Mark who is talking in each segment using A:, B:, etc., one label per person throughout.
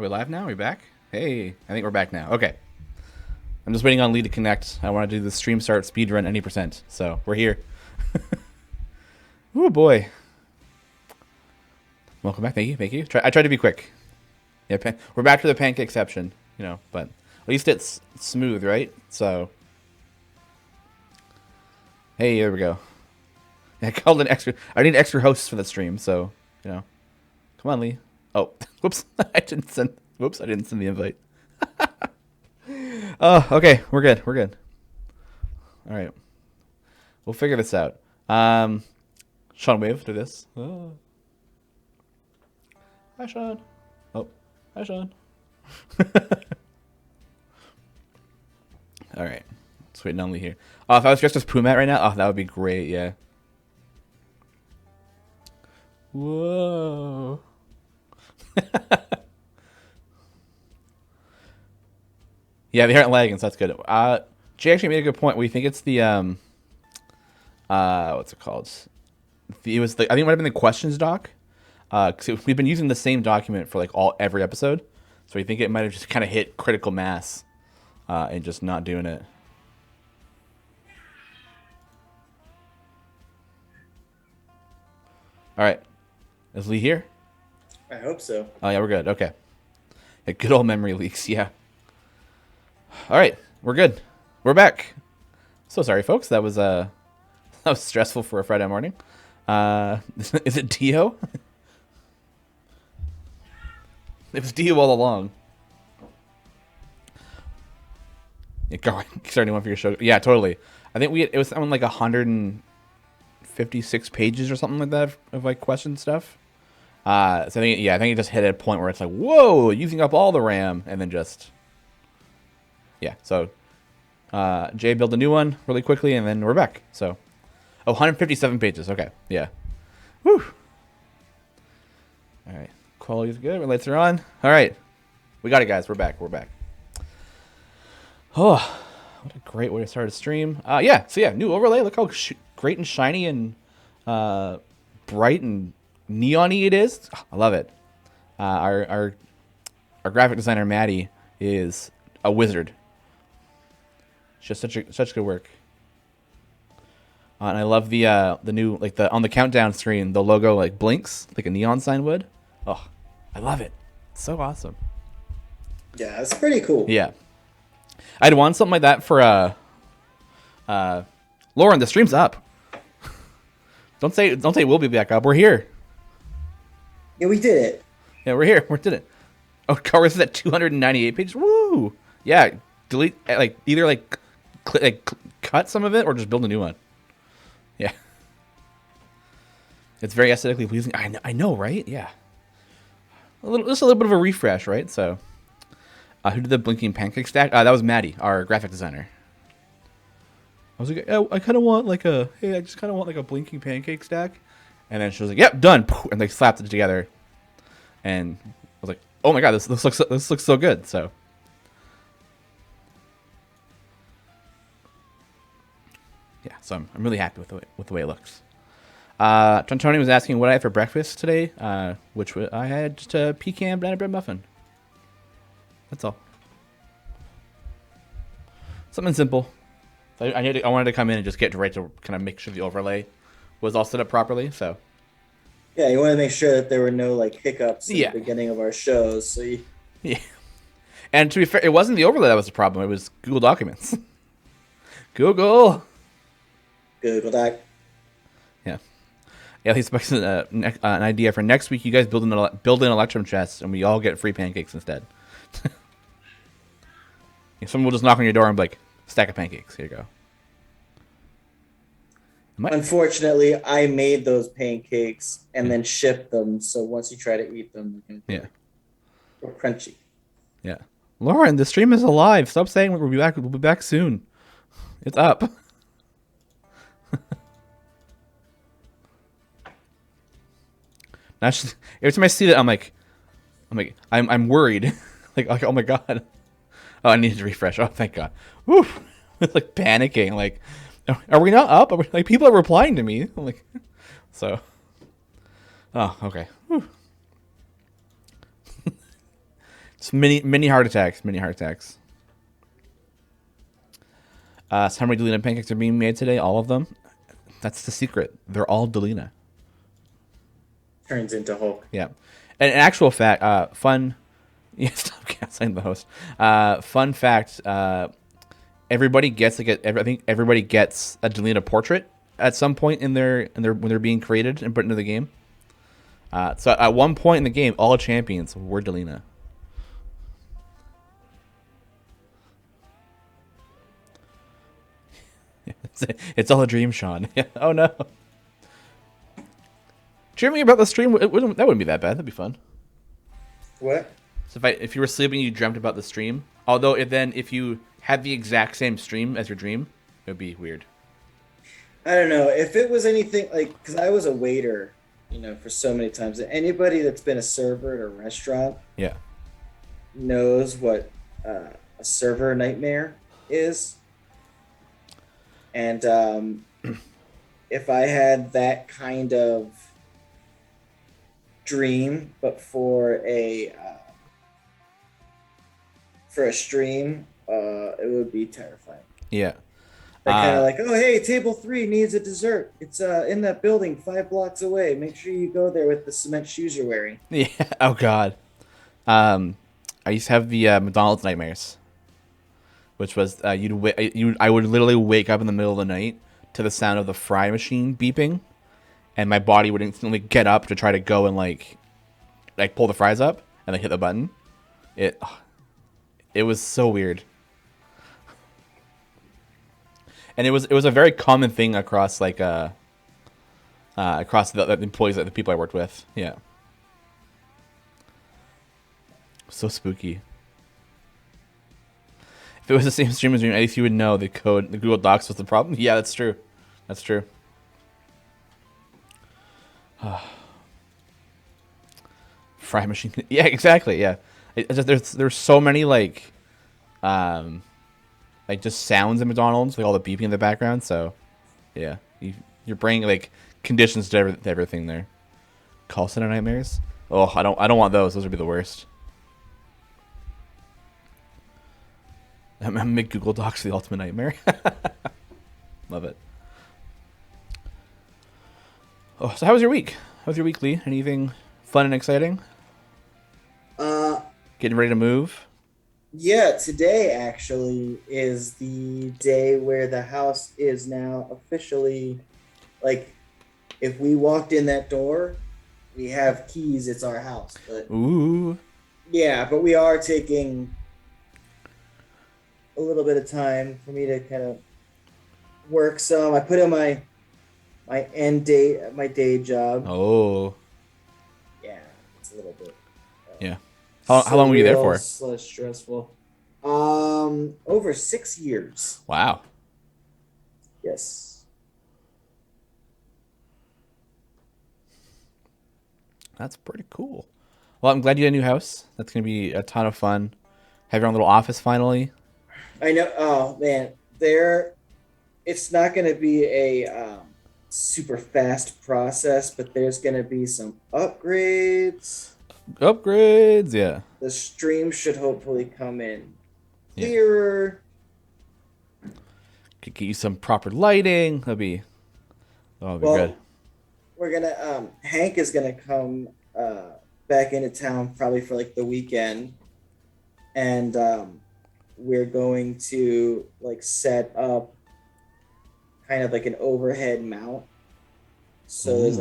A: Are we live now? Are we back? Hey, I think we're back now. Okay. I'm just waiting on Lee to connect. I want to do the stream start speed run any percent. So we're here. Oh boy. Welcome back. Thank you. Thank you. I tried to be quick. Yeah, we're back to the pancake exception, you know, but at least it's smooth, right? So. Hey, there we go. I called an extra. I need extra hosts for the stream, so, you know. Come on, Lee. Oh, whoops. I didn't send the invite. Oh, okay. We're good. We're good. All right. We'll figure this out. Sean, wave to this. Oh. Hi, Sean. Oh, hi, Sean. All right. Let's wait on Lee here. Oh, if I was dressed as Pumat right now, oh, that would be great. Yeah. Whoa. Yeah, they aren't lagging, so that's good. Jay actually made a good point. We think it's the what's it called? I think it might have been the questions doc. Because we've been using the same document for like every episode, so we think it might have just kind of hit critical mass, and just not doing it. All right, is Lee here?
B: I hope so.
A: Oh yeah, we're good. Okay. Yeah, good old memory leaks. Yeah. All right, we're good. We're back. So sorry, folks. That was stressful for a Friday morning. Is it Dio? It was Dio all along. Yeah, starting one for your show. Yeah, totally. I think it was something like 156 pages or something like that of like question stuff. So I think it just hit a point where it's like, whoa, using up all the RAM, and then just. Yeah, so Jay built a new one really quickly, and then we're back. So, 157 pages. Okay, yeah. Whew. All right, quality's good. Lights are on. All right, we got it, guys. We're back. We're back. Oh, what a great way to start a stream. Yeah. So yeah, new overlay. Look how great and shiny and bright and neon-y it is. Oh, I love it. Our graphic designer Maddie is a wizard. Just such good work. And I love the new on the countdown screen, the logo like blinks like a neon sign would. Oh, I love it. It's so awesome.
B: Yeah, it's pretty cool.
A: Yeah. I'd want something like that for Lauren, the stream's up. Don't say we'll be back up. We're here.
B: Yeah, we did it.
A: Yeah, we're here. We did it. Oh, Carver's at 298 pages. Woo! Yeah, delete either cut some of it or just build a new one. Yeah. It's very aesthetically pleasing. I know, right? Yeah. Just a little bit of a refresh, right? So, who did the blinking pancake stack? That was Maddie, our graphic designer. I was like, oh, I kind of want I just kind of want like a blinking pancake stack. And then she was like, yep, done. And they slapped it together. And I was like, oh my God, this looks so good. So. Yeah, so I'm really happy with the way it looks. Tony was asking what I had for breakfast today, which I had just a pecan banana bread muffin. That's all. Something simple. I wanted to come in and just get right to kind of make sure the overlay was all set up properly. So.
B: Yeah, you want to make sure that there were no hiccups at the beginning of our shows. So
A: Yeah. And to be fair, it wasn't the overlay that was the problem. It was Google Documents. Google Doc. Yeah. Yeah, he's expecting an idea for next week. You guys build an Electrum chest, and we all get free pancakes instead. Someone will just knock on your door and be like, stack of pancakes. Here you go.
B: Unfortunately, I made those pancakes and then shipped them. So once you try to eat them, they're crunchy.
A: Yeah. Lauren, the stream is alive. Stop saying we'll be back. We'll be back soon. It's up. Actually, every time I see that, I'm worried. like, oh my God. Oh, I need to refresh. Oh, thank God. Woo. It's like panicking. Like, are we not up? People are replying to me. I'm like, so. Oh, okay. Whew. It's many heart attacks. Many heart attacks. So how many Delina pancakes are being made today? All of them. That's the secret. They're all Delina.
B: Turns into Hulk.
A: Yeah. And an actual fact, fun. Yeah, stop canceling the host. Fun fact. Everybody gets I think everybody gets a Delina portrait at some point in their when they're being created and put into the game. So at one point in the game, all champions were Delina. It's all a dream, Sean. Oh no. Dreaming about the stream, that wouldn't be that bad. That'd be fun.
B: What?
A: So if you were sleeping, you dreamt about the stream. Although if you had the exact same stream as your dream, it would be weird.
B: I don't know if it was anything like because I was a waiter, for so many times. Anybody that's been a server at a restaurant,
A: yeah,
B: knows what a server nightmare is. And if I had that kind of dream, but for a stream, it would be terrifying.
A: Yeah.
B: They're kind of like, oh, hey, table 3 needs a dessert. It's in that building 5 blocks away. Make sure you go there with the cement shoes you're wearing.
A: Yeah. Oh God. I used to have the McDonald's nightmares, which was I would literally wake up in the middle of the night to the sound of the fry machine beeping, and my body would instantly get up to try to go and like pull the fries up and then hit the button. It was so weird. And it was a very common thing across across the employees, the people I worked with. Yeah. So spooky. If it was the same stream as you, at least you would know the Google Docs was the problem. Yeah, that's true. That's true. Fry machine. Yeah, exactly. Yeah. There's so many just sounds in McDonald's, like all the beeping in the background. So, yeah, your brain conditions to everything there. Call center nightmares. Oh, I don't want those. Those would be the worst. Make Google Docs the ultimate nightmare. Love it. Oh, so how was your week? How was your week, Lee? Anything fun and exciting? Getting ready to move?
B: Yeah, today actually is the day where the house is now officially, if we walked in that door, we have keys, it's our house. But
A: ooh.
B: Yeah, but we are taking a little bit of time for me to kind of work some. I put in my end date at my day job.
A: Oh.
B: Yeah, it's a little bit.
A: Yeah. How long were you there for?
B: Less stressful. Over 6 years.
A: Wow.
B: Yes.
A: That's pretty cool. Well, I'm glad you had a new house. That's going to be a ton of fun. Have your own little office finally.
B: I know. Oh man, it's not going to be a super fast process, but there's going to be some upgrades.
A: Upgrades, yeah.
B: The stream should hopefully come in clearer.
A: Could get you some proper lighting. That'll be good.
B: We're gonna Hank is gonna come back into town probably for the weekend, and we're going to set up kind of an overhead mount. So there's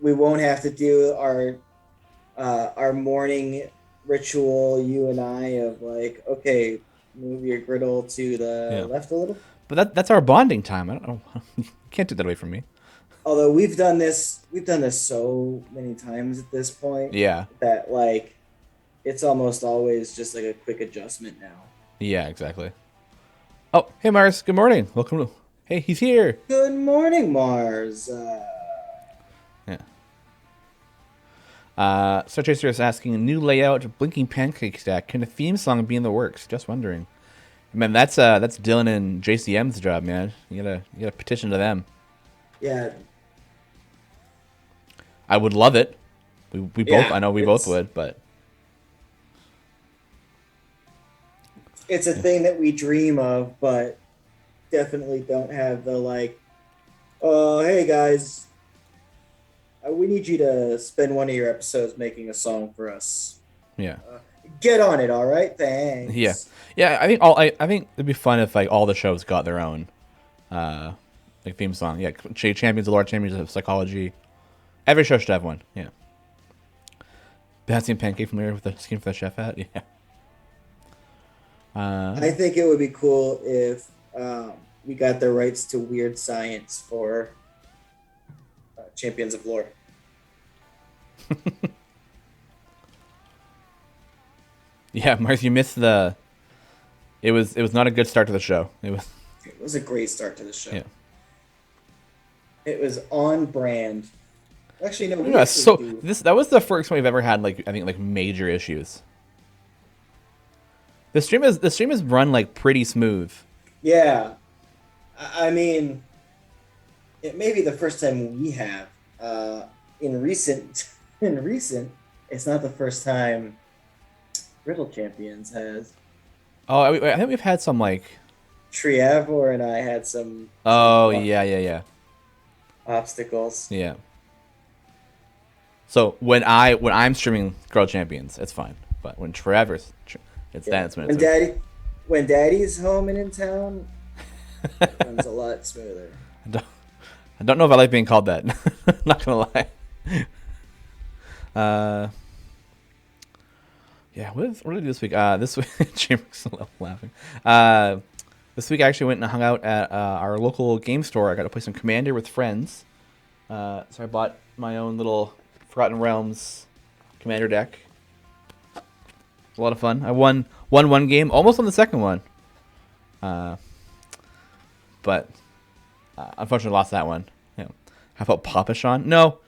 B: we won't have to do our morning ritual, you and I, of okay, move your griddle to the left a little.
A: But that's our bonding time. I don't know. You can't take that away from me.
B: Although we've done this so many times at this point.
A: Yeah.
B: That it's almost always just a quick adjustment now.
A: Yeah, exactly. Oh, hey Mars. Good morning. Welcome to. Hey, he's here.
B: Good morning, Mars.
A: Star Chaser is asking, new layout, blinking pancake stack. Can a theme song be in the works? Just wondering. Man, that's Dylan and JCM's job, man. You gotta petition to them.
B: Yeah.
A: I would love it. We both. I know we both would, but
B: it's a thing that we dream of, but definitely don't have the like. Oh, hey guys, we need you to spend one of your episodes making a song for us.
A: Yeah.
B: Uh, get on it, all right?
A: Yeah.
B: Thanks.
A: Yeah, I think it'd be fun if like all the shows got their own uh like theme song. Yeah, Champions of Lore, Champions of Psychology. Every show should have one. Yeah. Betsy and Pancake familiar with the Scheme for the Chef hat? Yeah.
B: I think it would be cool if we got the rights to Weird Science for Champions of Lore.
A: Yeah, Mars, you missed the. It was not a good start to the show.
B: It was a great start to the show.
A: Yeah.
B: It was on brand. Actually, no.
A: Yeah, so that was the first one we've ever had like I think like major issues. The stream is run like pretty smooth.
B: Yeah, I mean, it may be the first time we have. In recent, it's not the first time Griddle Champions has.
A: Oh, I think we've had some like.
B: Triavor and I had some.
A: Oh yeah.
B: Obstacles.
A: Yeah. So when I'm streaming Girl Champions, it's fine. But when Trevor's, that's when it's
B: when Daddy's home and in town, it runs a lot smoother.
A: I don't know if I like being called that. Not gonna lie. Yeah. What did I do this week? This week, Chambers laughing. This week I actually went and hung out at our local game store. I got to play some Commander with friends. So I bought my own little Forgotten Realms Commander deck. A lot of fun. I won one game, almost on the second one. But unfortunately lost that one. Yeah. How about Papa Sean? No,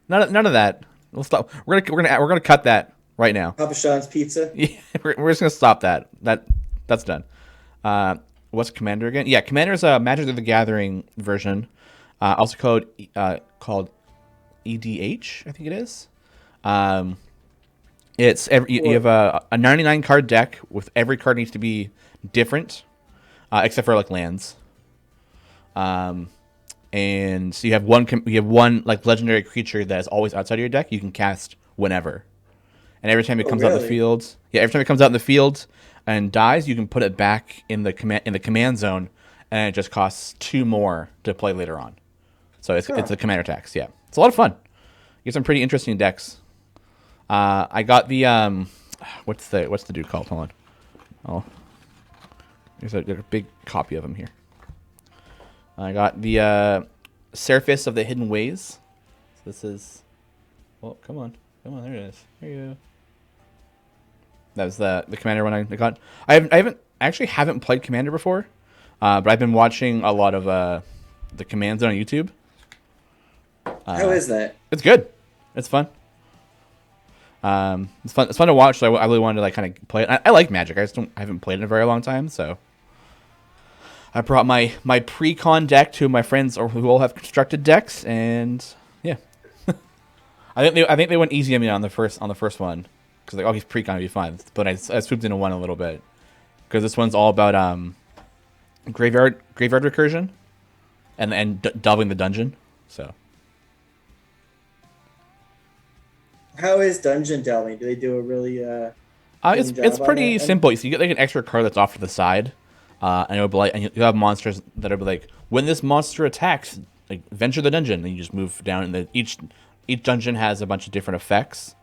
A: none of that. We'll stop. We're gonna cut that right now.
B: Papa Sean's Pizza.
A: Yeah, we're just gonna stop that. That's done. What's Commander again? Yeah, Commander is a Magic the Gathering version, also called EDH. I think it is. You have a 99 card deck with every card needs to be different, except for like lands. And so you have one like legendary creature that is always outside of your deck. You can cast whenever, and every time it comes out in the field, every time it comes out in the field and dies, you can put it back in the command zone, and it just costs 2 more to play later on. So it's a commander tax. Yeah, it's a lot of fun. You get some pretty interesting decks. I got the what's the dude called? Hold on. Oh, there's a big copy of him here. I got the Surface of the Hidden Ways. So this is. Oh, come on, there it is. There you go. That was the Commander one I got. I haven't played Commander before, but I've been watching a lot of the commands on YouTube.
B: How is that?
A: It's good. It's fun. It's fun. It's fun to watch. So I really wanted to like kind of play it. I like Magic. I haven't played it in a very long time, so I brought my pre-con deck to my friends who all have constructed decks, and yeah, I think they went easy on me on the first one because like, oh, he's pre-con, it'll be fine. But I swooped into one a little bit because this one's all about graveyard recursion and delving the dungeon. So.
B: How is dungeon delving? Do they do a really
A: it's pretty simple. So you get like an extra card that's off to the side, and it'll be like, and you have monsters that'll be like, when this monster attacks, like venture the dungeon, and you just move down. And each dungeon has a bunch of different effects.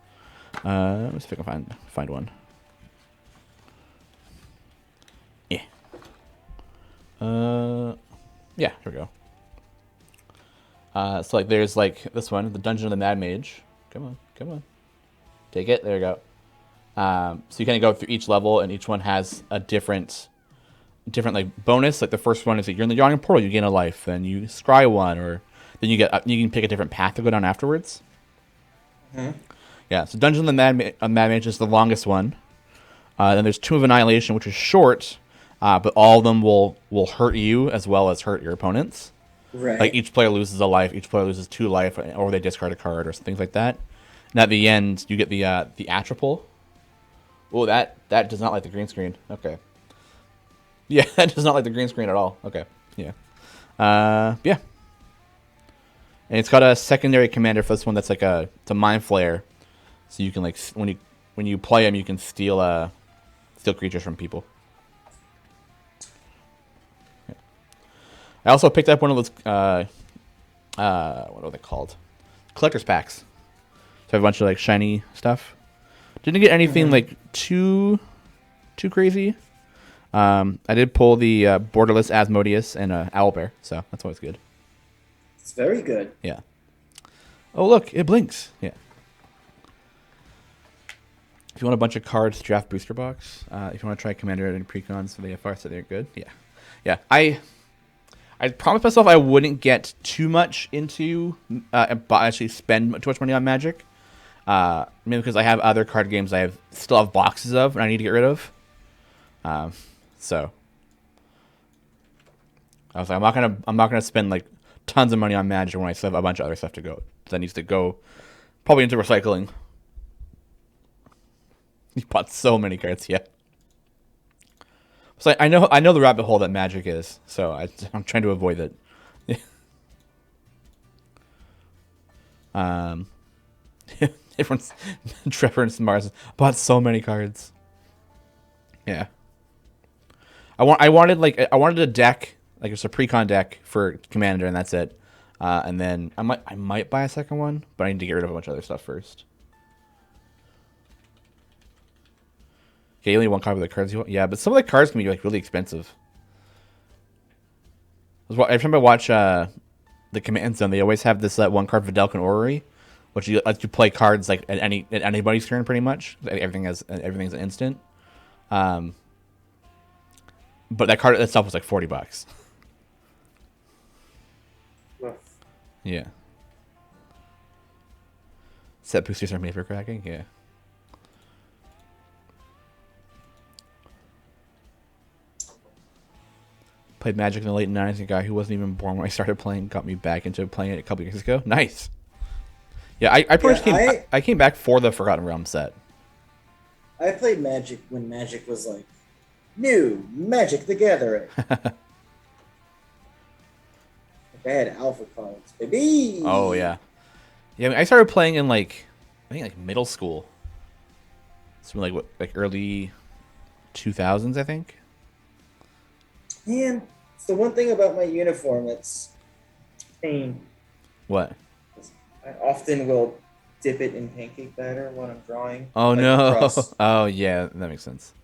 A: Let me see if I can find one. Yeah. Yeah. Here we go. So like, there's like this one, the Dungeon of the Mad Mage. Come on. Take it. There you go. So you kind of go through each level, and each one has a different like bonus. Like the first one is that you're in the Yawning Portal, you gain a life, then you scry one, or then you can pick a different path to go down afterwards.
B: Mm-hmm.
A: Yeah. So Dungeon of the Mad Mage is the longest one. Then there's Tomb of Annihilation, which is short, but all of them will hurt you as well as hurt your opponents.
B: Right.
A: Like each player loses a life, each player loses 2 life, or they discard a card or things like that. And at the end, you get the Atropole. Oh, that does not like the green screen. Okay. Yeah, it does not like the green screen at all. Okay. Yeah. Yeah. And it's got a secondary commander for this one that's like it's a mind flare, so you can like when you play him, you can steal creatures from people. Yeah. I also picked up one of those what are they called? Collector's packs. So I have a bunch of like shiny stuff. Didn't get anything like too crazy. I did pull the borderless Asmodeus and Owlbear, so that's always good.
B: It's very good.
A: Yeah. Oh look, it blinks. Yeah. If you want a bunch of cards, draft booster box. If you want to try Commander and Precons for the FR, so they're good. Yeah. Yeah. I promised myself I wouldn't get too much into actually spend too much money on Magic. Maybe because I have other card games still have boxes of and I need to get rid of. So I was like, I'm not gonna spend like tons of money on Magic when I still have a bunch of other stuff to go. That needs to go probably into recycling. You bought so many cards, yeah. So I know the rabbit hole that Magic is, so I'm trying to avoid it. Everyone's Trevor and Mars bought so many cards. Yeah. I wanted a deck, like it's a precon deck for Commander, and that's it. And then I might buy a second one, but I need to get rid of a bunch of other stuff first. Okay, you only one card with the cards you want. Yeah, but some of the cards can be like really expensive. Every time I watch the Command Zone, they always have this one card Vidalcan Orrery, which lets you play cards like at anybody's turn pretty much. Everything's an instant. But that card itself was like $40. Yeah. Set boosters are made for cracking. Yeah. Played Magic in the late 90s. A guy who wasn't even born when I started playing got me back into playing it a couple years ago. Nice. Yeah, I came back for the Forgotten Realms set.
B: I played Magic when Magic was like new Magic the Gathering. I had alpha cards, baby.
A: Oh yeah, yeah. I mean, I started playing in I think middle school. Something like early 2000s, I think.
B: Man, it's the one thing about my uniform that's pain.
A: What?
B: I often will dip it in pancake batter when I'm drawing.
A: Oh no! Oh yeah, that makes sense.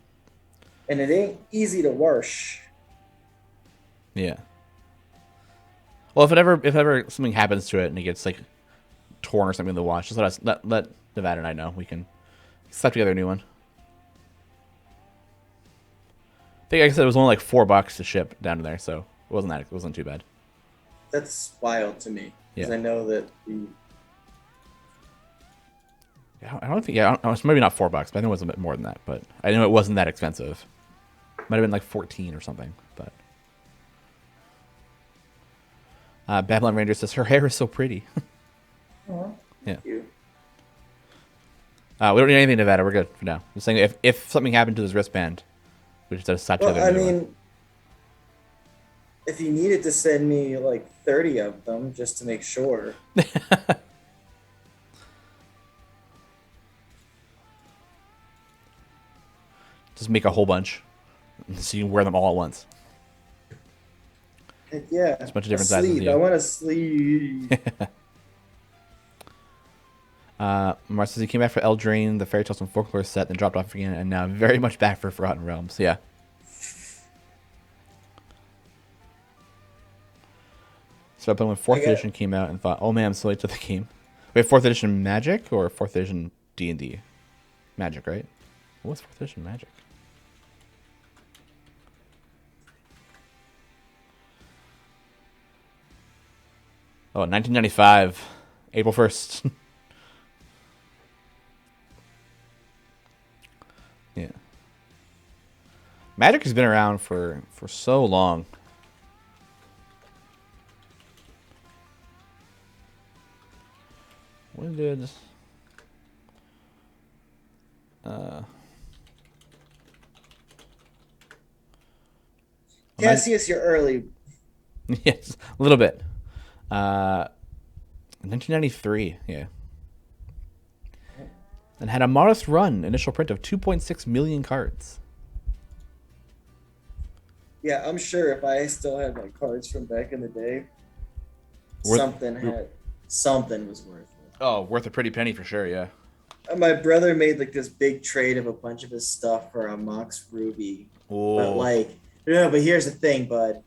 B: And it ain't easy to wash.
A: Yeah. Well, if ever something happens to it and it gets like torn or something in the wash, just let Nevada and I know. We can slap together a new one. I think, like I said, it was only like $4 to ship down to there, so it wasn't too bad.
B: That's wild to me because
A: Yeah.
B: I know that the.
A: I don't think. Yeah, it's maybe not $4, but I know it was a bit more than that. But I know it wasn't that expensive. Might have been like 14 or something. But Babylon Ranger says her hair is so pretty.
B: Oh,
A: Yeah.
B: thank you.
A: We don't need anything, Nevada. We're good for now. I'm saying if something happened to this wristband, we just have to slap
B: Well,
A: together.
B: I mean, if you needed to send me like 30 of them just to make sure.
A: Just make a whole bunch, so you can wear them all at once.
B: Heck yeah.
A: It's a bunch of different sizes.
B: I want a sleeve.
A: Mars says he came back for Eldraine, the Fairy Tales and Folklore set, then dropped off again, and now very much back for Forgotten Realms. Yeah. So I played when 4th edition came out and thought, oh man, I'm so late to the game. Wait, 4th edition Magic or 4th edition D&D? Magic, right? What's 4th edition Magic? Oh, 1995, April 1st. Yeah. Magic has been around for so long. When did
B: Cassius, you're early.
A: Yes, a little bit. 1993, yeah. And had a modest run, initial print of 2.6 million cards.
B: Yeah, I'm sure if I still had my cards from back in the day,
A: Worth,
B: something was worth it.
A: oh, worth a pretty penny for sure, yeah.
B: My brother made like this big trade of a bunch of his stuff for a Mox Ruby. But
A: Oh,
B: like, no, but here's the thing, bud.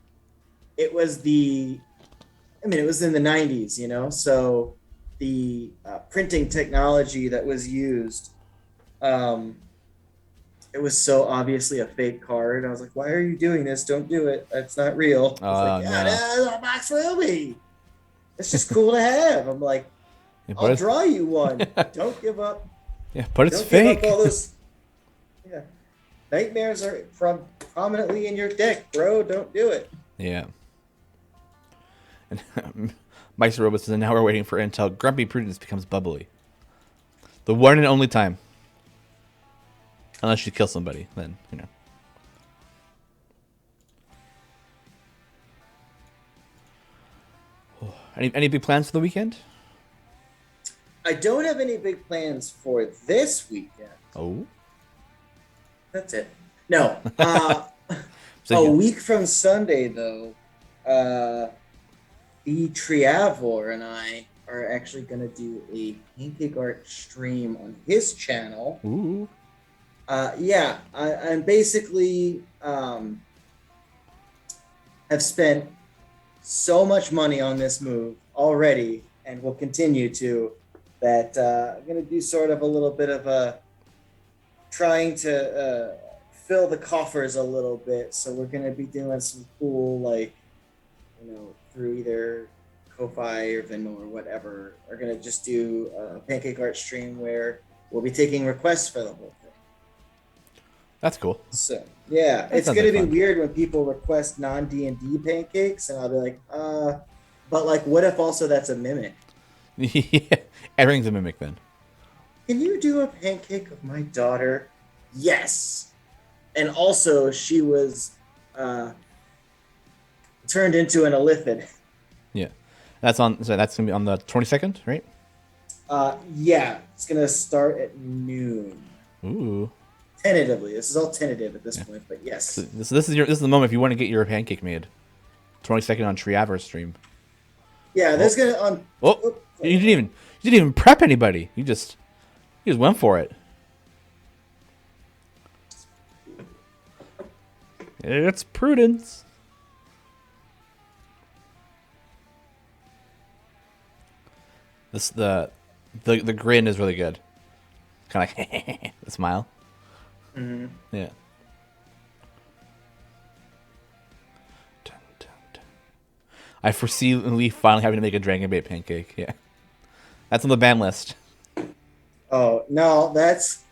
B: It was it was in the 90s, so the printing technology that was used, um, it was so obviously a fake card. I was like, why are you doing this? Don't do it. That's not real. It's like, yeah,
A: no.
B: that's a Mox Ruby. It's just cool to have. I'm like,
A: Yeah,
B: I'll draw you one. Don't give up.
A: Yeah, but it's
B: Don't
A: fake.
B: give up all those. Yeah, nightmares are prominently in your deck, bro. Don't do it.
A: Yeah. And Mike's Robot says, and now we're waiting for Intel. Grumpy Prudence becomes bubbly. The one and only time. Unless you kill somebody, then, Oh, any big plans for the weekend?
B: I don't have any big plans for this weekend.
A: Oh.
B: That's it. No.
A: So
B: A week from Sunday, though, the Triavor and I are actually going to do a pancake art stream on his channel.
A: Ooh.
B: Yeah, I'm basically have spent so much money on this move already and will continue to, that I'm going to do sort of a little bit of a trying to fill the coffers a little bit. So we're going to be doing some cool, like, through either Ko-Fi or Venmo or whatever, are going to just do a pancake art stream where we'll be taking requests for the whole thing.
A: That's cool.
B: So yeah, it's going to be weird when people request non-D&D pancakes, and I'll be like, but like, what if also that's a mimic?
A: Yeah, everything's a mimic then.
B: Can you do a pancake of my daughter? Yes. And also, she was turned into an illithid.
A: Yeah, that's gonna be on the 22nd, right?
B: Yeah, it's gonna start at noon.
A: Ooh.
B: Tentatively, this is all tentative at this point, but yes.
A: So this is the moment if you want to get your pancake made. 22nd on Triavor stream.
B: Yeah, there's gonna on.
A: You didn't even prep anybody. You just went for it. It's Prudence. The grin is really good. Kind of like the smile.
B: Mm-hmm.
A: Yeah. I foresee Lee finally having to make a dragon bait pancake. Yeah, that's on the ban list.
B: Oh no, that's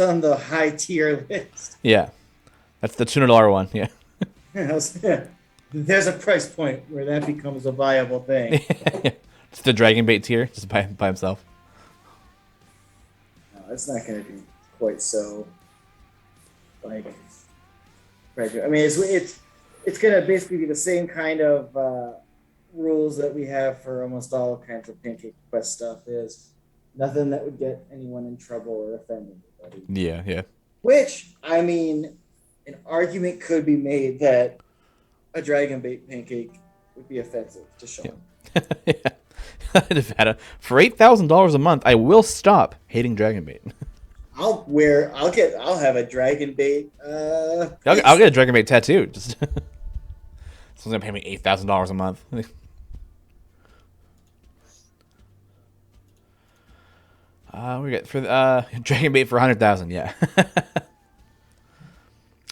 B: on the high tier list.
A: Yeah, that's the $200 one. Yeah.
B: There's a price point where that becomes a viable thing.
A: It's the dragon bait tier, just by himself.
B: No, it's not going to be quite so. Like, I mean, it's going to basically be the same kind of rules that we have for almost all kinds of pancake quest stuff. There's nothing that would get anyone in trouble or offend anybody.
A: Yeah, yeah.
B: Which, I mean, an argument could be made that a dragon bait pancake would be offensive to Sean.
A: Yeah. For $8,000 a month, I will stop hating dragon bait.
B: I'll have a dragon bait.
A: I'll get a dragon bait tattoo. Just someone's gonna pay me $8,000 a month. We get for dragon bait for 100,000. Yeah.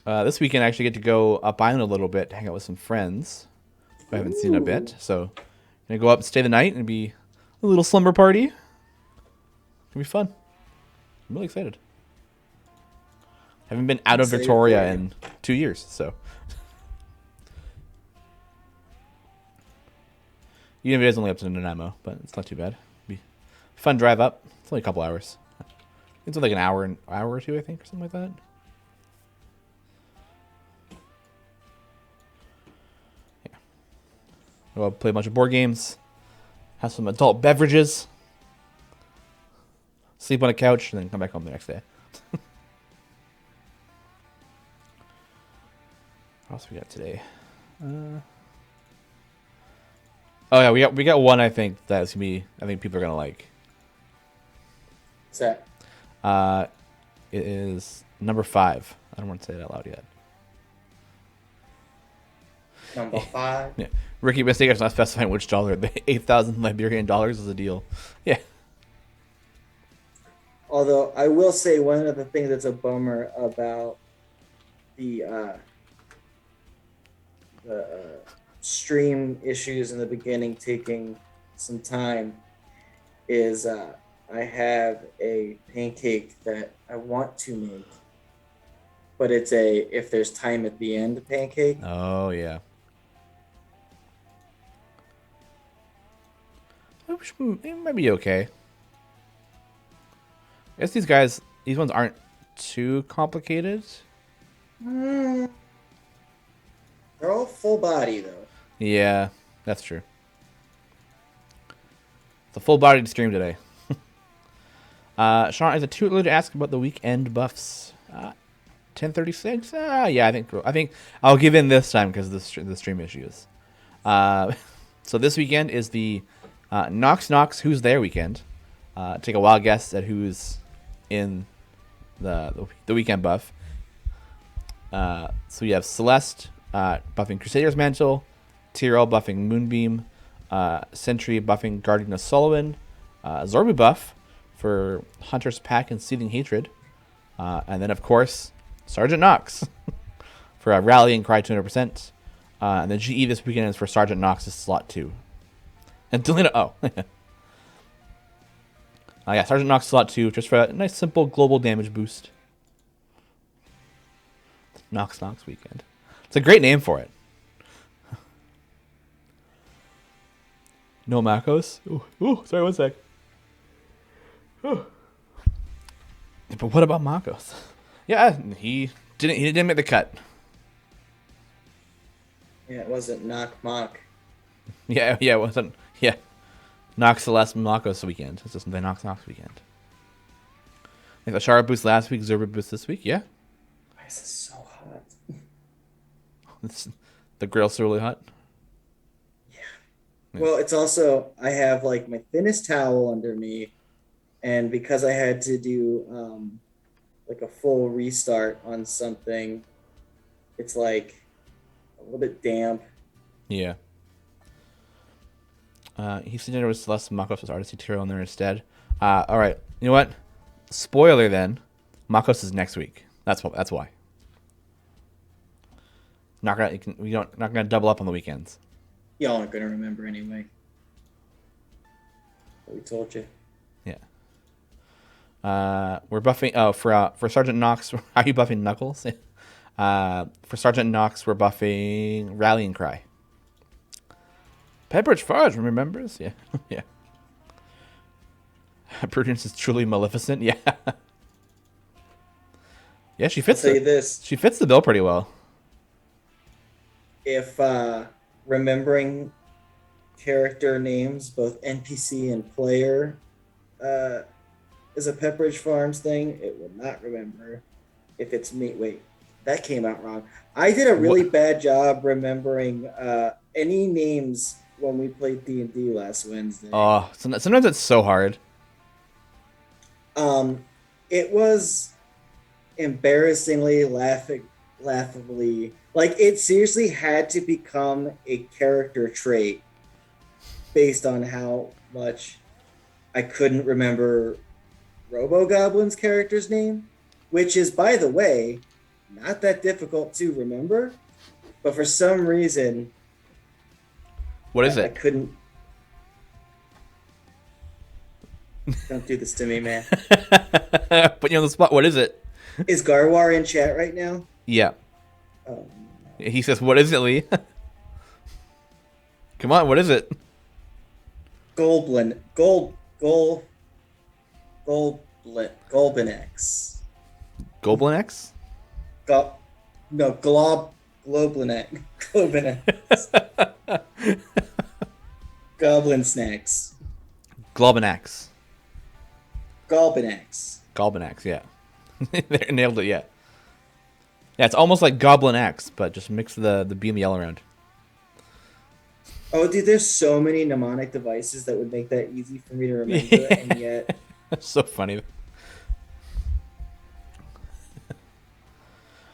A: This weekend I actually get to go up island a little bit, hang out with some friends who I haven't seen in a bit. So gonna go up and stay the night and be a little slumber party. It's gonna be fun. I'm really excited. Haven't been out of Victoria in 2 years, so. Even if it is only up to Nanaimo, but it's not too bad. Be a fun drive up. It's only a couple hours. It's like an hour or two, I think, or something like that. Go out, play a bunch of board games, have some adult beverages, sleep on a couch, and then come back home the next day. What else we got today? Oh yeah, we got one. I think that's gonna be. I think people are gonna like.
B: What's that?
A: It is number 5. I don't want to say it out loud yet.
B: Number 5.
A: Yeah. Ricky mistake is not specifying which dollar. The 8,000 Liberian dollars is a deal. Yeah.
B: Although I will say one of the things that's a bummer about the stream issues in the beginning taking some time is I have a pancake that I want to make, but it's a if there's time at the end pancake.
A: Oh yeah. It might be okay. I guess these ones aren't too complicated.
B: They're all full body though.
A: Yeah, that's true. It's a full-bodied stream today. Sean, is it too early to ask about the weekend buffs? 10:36. Yeah, I think I'll give in this time because of the stream issues. So this weekend is the Knox Who's There weekend. Take a wild guess at who's in the weekend buff. So we have Celeste buffing Crusader's Mantle, Tyrell buffing Moonbeam, Sentry buffing Guardian of Solomon, Zorbu buff for Hunter's Pack and Seething Hatred, and then of course Sergeant Knox for Rallying Cry 200%. And the GE this weekend is for Sergeant Knox's slot 2. And Delina, yeah, Sergeant Knox slot 2, just for a nice simple global damage boost. Knox weekend. It's a great name for it. No Makos. Ooh, sorry, one sec. Ooh. But what about Makos? Yeah, he didn't make the cut.
B: Yeah, it wasn't Knock Mock.
A: Yeah, it wasn't. Yeah, Nox Celeste Makos weekend. It's just the Nox weekend. Like the Shara boost last week, Zerber boost this week. Yeah.
B: Why is this so hot?
A: The grill's so really hot.
B: Yeah. Well, it's also I have like my thinnest towel under me, and because I had to do like a full restart on something, it's like a little bit damp.
A: Yeah. He's sitting there with Celeste Makos' artist material in there instead. All right. You know what? Spoiler then. Makos is next week. That's why. Not gonna double up on the weekends.
B: Y'all aren't gonna remember anyway. We told you.
A: Yeah. We're buffing. For Sergeant Knox, are you buffing Knuckles? For Sergeant Knox, we're buffing Rallying Cry. Pepperidge Farge remembers? Yeah. Yeah. Prudence is truly maleficent. Yeah. Yeah, she fits.
B: I'll say this.
A: She fits the bill pretty well.
B: If remembering character names, both NPC and player, is a Pepperidge Farms thing, it will not remember if it's me. Wait, that came out wrong. I did a really bad job remembering any names when we played D&D last Wednesday.
A: Oh, sometimes it's so hard.
B: It was embarrassingly laughably, like it seriously had to become a character trait based on how much I couldn't remember Robo-Goblin's character's name, which is, by the way, not that difficult to remember, but for some reason,
A: what is
B: I
A: it?
B: couldn't. Don't do this to me, man.
A: Put you on the spot. What is it?
B: Is Garwar in chat right now?
A: Yeah.
B: Oh.
A: He says, "What is it, Lee?" Come on, what is it?
B: Golbinex.
A: Goblinex?
B: Globinex. Goblin snacks.
A: Globinax.
B: Galbinax.
A: Galbinax, yeah. They nailed it, yeah. Yeah, it's almost like Goblin X, but just mix the B and the L around.
B: Oh, dude, there's so many mnemonic devices that would make that easy for me to remember, and yet
A: That's so funny.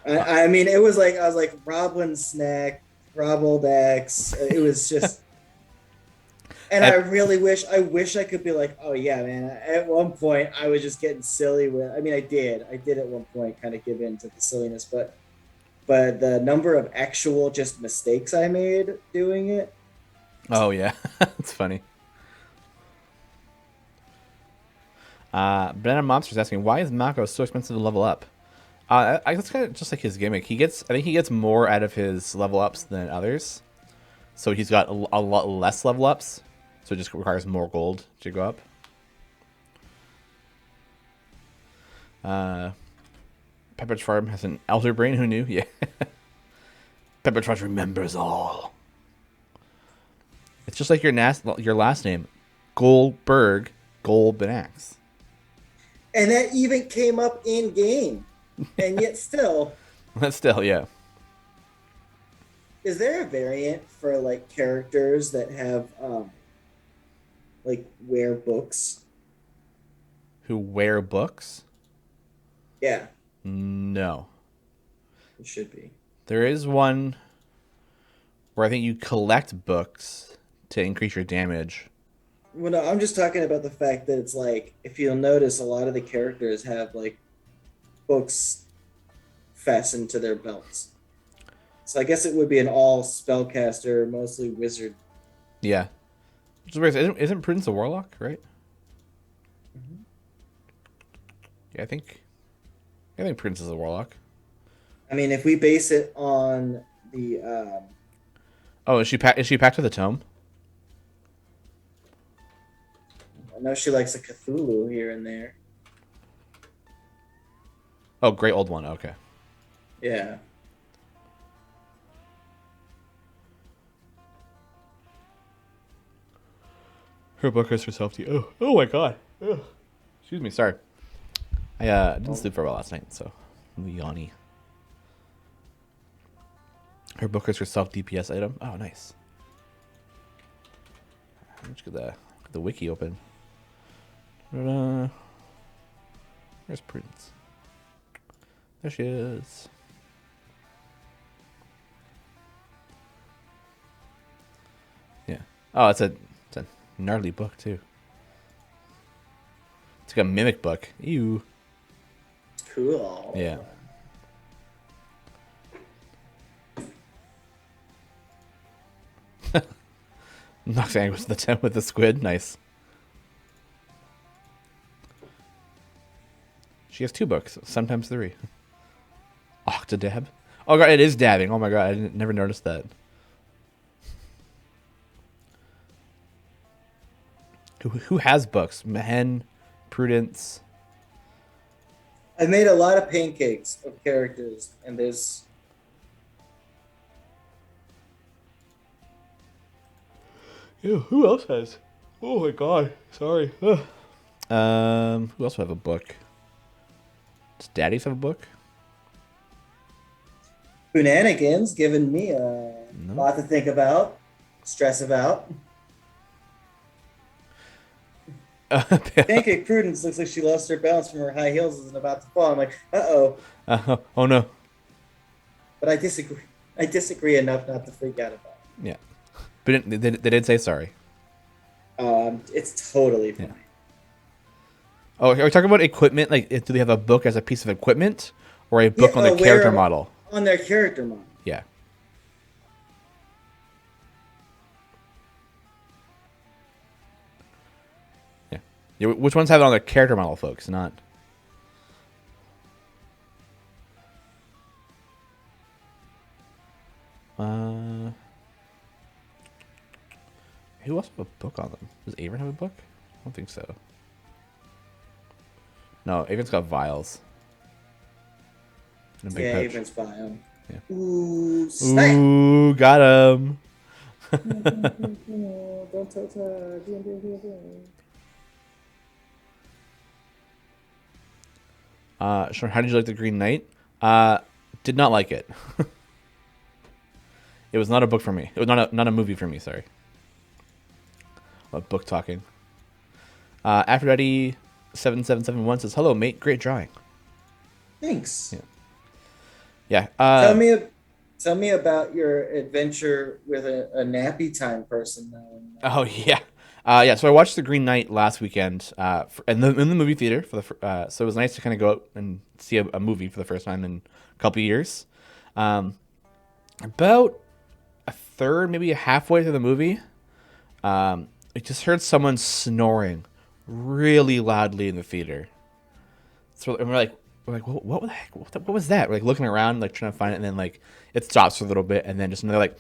B: I mean, it was like I was like Roblin snack, Robled X. It was just, and
A: And,
B: I wish I could be like, oh yeah, man. At one point, I was just getting silly with. I mean, I did at one point, kind of give in to the silliness, but the number of actual just mistakes I made doing it.
A: oh, yeah. It's funny. Banana Monster's asking, why is Mako so expensive to level up? That's kind of just like his gimmick. I think he gets more out of his level ups than others. So he's got a lot less level ups. So it just requires more gold to go up. Pepperidge Farm has an elder brain. Who knew? Yeah. Pepperidge remembers all. It's just like your last name, Goldberg Golbinax.
B: And that even came up in game, and yet still,
A: But still, yeah.
B: is there a variant for like characters that have like wear books?
A: Who wear books?
B: Yeah,
A: No.
B: it should be.
A: There is one where I think you collect books to increase your damage.
B: Well, no, I'm just talking about the fact that it's like, if you'll notice, a lot of the characters have like books fastened to their belts. So I guess it would be an all spellcaster, mostly wizard.
A: Yeah. Which is weird. Isn't Prudence a warlock, right?
B: Mhm.
A: Yeah, I think Prudence is a warlock.
B: I mean, if we base it on the,
A: Oh, is she packed to the tome?
B: I know she likes a Cthulhu here and there.
A: Oh, great old one. Okay.
B: Yeah.
A: Her book is for self-teach. Oh my god. Ugh. Excuse me. Sorry. I didn't sleep for a while last night, so I'm yawny. Her book is for self-DPS item. Oh, nice. Let's get the wiki open. Where's Prudence? There she is. Yeah. Oh, it's a gnarly book too. It's like a mimic book. Ew.
B: Cool.
A: Yeah. Knocks angles with the 10 with the squid. Nice. She has 2 books, sometimes 3. Octodab. Oh god, it is dabbing. Oh my god, I never noticed that. Who has books? Mehen, Prudence.
B: I made a lot of pancakes of characters, and there's
A: Ew, who else has? Oh my god, sorry. Ugh. Who else would have a book? Does Daddies have a book?
B: Shenanigans giving me a
A: No.
B: lot to think about, stress about. Pancake Prudence looks like she lost her balance from her high heels and is about to fall. I'm like, uh-oh.
A: Oh no.
B: But I disagree. I disagree enough not to freak out about it.
A: Yeah. But they did say sorry.
B: It's totally fine.
A: Yeah. Oh, are we talking about equipment? Like, do they have a book as a piece of equipment, or a book on the character model?
B: On their character model.
A: Yeah. Yeah. Which ones have it on their character model, folks? Not. Who else have a book on them? Does Avon have a book? I don't think so. No, Avon's got vials. And a big
B: Yeah,
A: pouch.
B: Avon's bio.
A: Yeah.
B: Ooh, snap.
A: Ooh, got him.
B: Don't tell Todd.
A: Sure. How did you like the Green Knight? Uh, did not like it. It was not a book for me. It was not a movie for me. Sorry. Book talking. Aphrodite 7771 says, "Hello, mate. Great drawing."
B: Thanks.
A: Yeah. Yeah.
B: Tell me, tell me about your adventure with a nappy time person.
A: Oh yeah. Yeah. So I watched The Green Knight last weekend. In the movie theater for so it was nice to kind of go out and see a movie for the first time in a couple of years. Um, about a third, maybe halfway through the movie, I just heard someone snoring really loudly in the theater. So we're like, what the heck? What was that? We're like looking around, like trying to find it, and then like it stops for a little bit, and then just another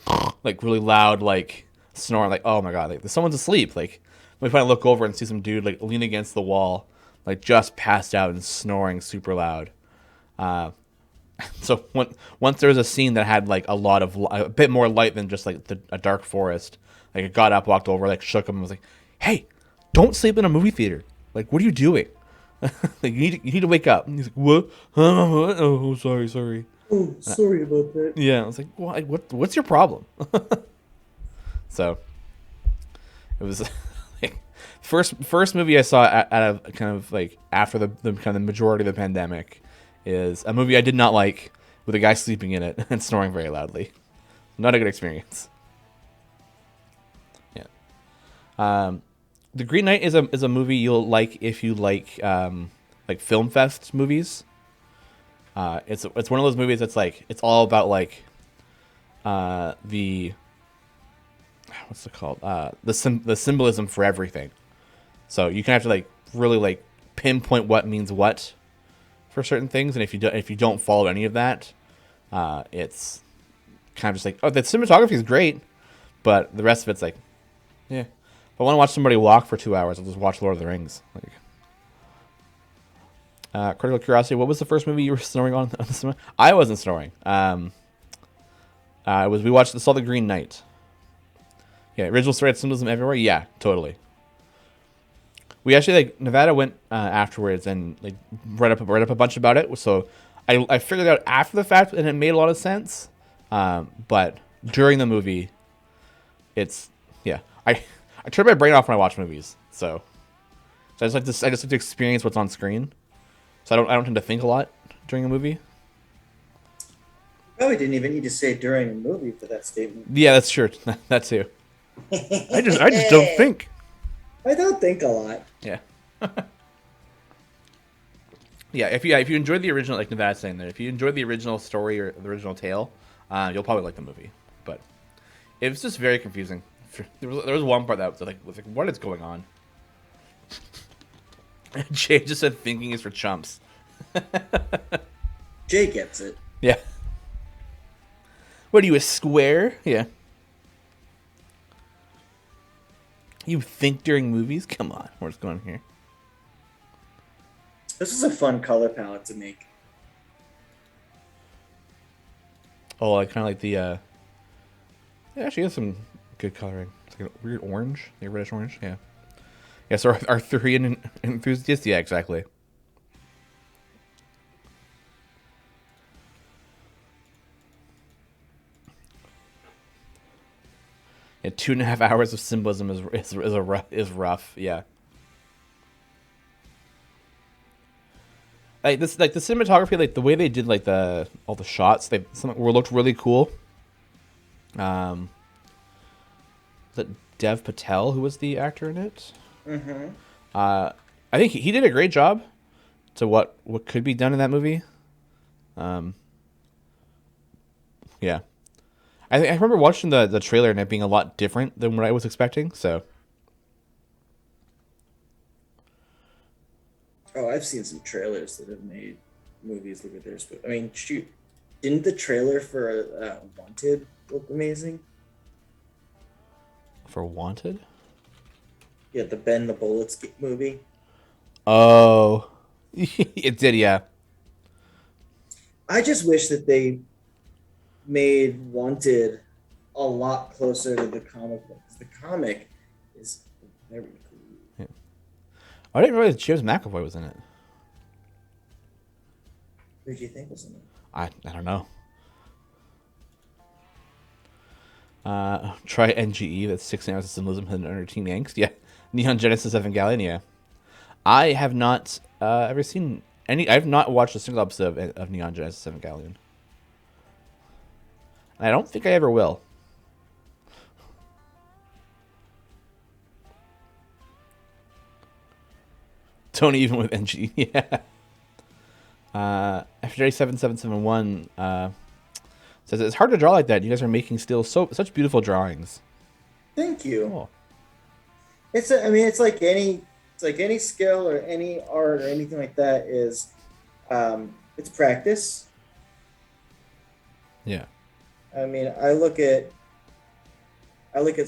A: like really loud like snoring. Like, oh my god, like someone's asleep. Like we finally look over and see some dude like lean against the wall, like just passed out and snoring super loud. Uh, so once there was a scene that had like a bit more light than just like a dark forest, like I got up, walked over, like shook him, and was like, "Hey, don't sleep in a movie theater. Like, what are you doing? Like, you need to wake up." And he's like, "What? Huh? What? Oh, sorry."
B: Oh, sorry about that.
A: Yeah, I was like, What's your problem?" So it was like first movie I saw out of kind of like after the kind of the majority of the pandemic is a movie I did not like with a guy sleeping in it and snoring very loudly. Not a good experience. Yeah. The Green Knight is a movie you'll like if you like film fest movies. It's one of those movies that's like it's all about like the what's it called the symbolism for everything. So you can have to like really like pinpoint what means what for certain things, and if you don't follow any of that, it's kind of just like, oh, the cinematography is great, but the rest of it's like, yeah. If I want to watch somebody walk for 2 hours, I'll just watch Lord of the Rings. Like, critical curiosity. What was the first movie you were snoring on the cinema? I wasn't snoring. It was we saw The Green Knight. Yeah, original story had symbolism everywhere. Yeah, totally. We actually like Nevada went afterwards and like read up a bunch about it. So I figured out after the fact, and it made a lot of sense. But during the movie, it's yeah. I turn my brain off when I watch movies. So I just like to experience what's on screen. So I don't tend to think a lot during a movie.
B: Probably didn't even need to say during a movie for that statement.
A: Yeah, that's true. That too. I just don't think.
B: I don't think a lot.
A: Yeah. Yeah, if you enjoyed the original, like Nevada's saying there, if you enjoyed the original story or the original tale, you'll probably like the movie. But it was just very confusing. There was one part that was like, what is going on? Jay just said thinking is for chumps.
B: Jay gets it.
A: Yeah. What are you, a square? Yeah. You think during movies? Come on, what's going on here?
B: This is a fun color palette to make.
A: Oh, I kind of like the. It actually has some good coloring. It's like a weird orange, like a reddish orange. Yeah. Yeah. So our Arthurian enthusiast. Yeah, exactly. Yeah, 2.5 hours of symbolism is rough. Yeah. Like this, like the cinematography, like the way they did like all the shots, some were looked really cool. Um, was it Dev Patel who was the actor in it?
B: Mm-hmm.
A: I think he did a great job to what could be done in that movie. Um, yeah, I remember watching the trailer and it being a lot different than what I was expecting. So
B: Oh, I've seen some trailers that have made movies look at theirs. But I mean, shoot, didn't the trailer for Wanted look amazing?
A: for Wanted,
B: Yeah, the Bend the Bullets movie.
A: oh, it did. Yeah,
B: I just wish that they made Wanted a lot closer to the comic book. 'Cause the comic is very cool.
A: Yeah. I didn't realize James McAvoy was in it.
B: Who do you think was in it?
A: I don't know. Try NGE. That's 16 hours of symbolism and under Teen Angst. Yeah. Neon Genesis Evangelion. Yeah. I have not ever seen any. I have not watched a single episode of Neon Genesis Evangelion. I don't think I ever will. Tony, even with NG, yeah. FJ7771 says it's hard to draw like that. You guys are making still such beautiful drawings.
B: Thank you.
A: Cool.
B: I mean, it's like any skill or any art or anything like that is, it's practice.
A: Yeah.
B: I mean, I look at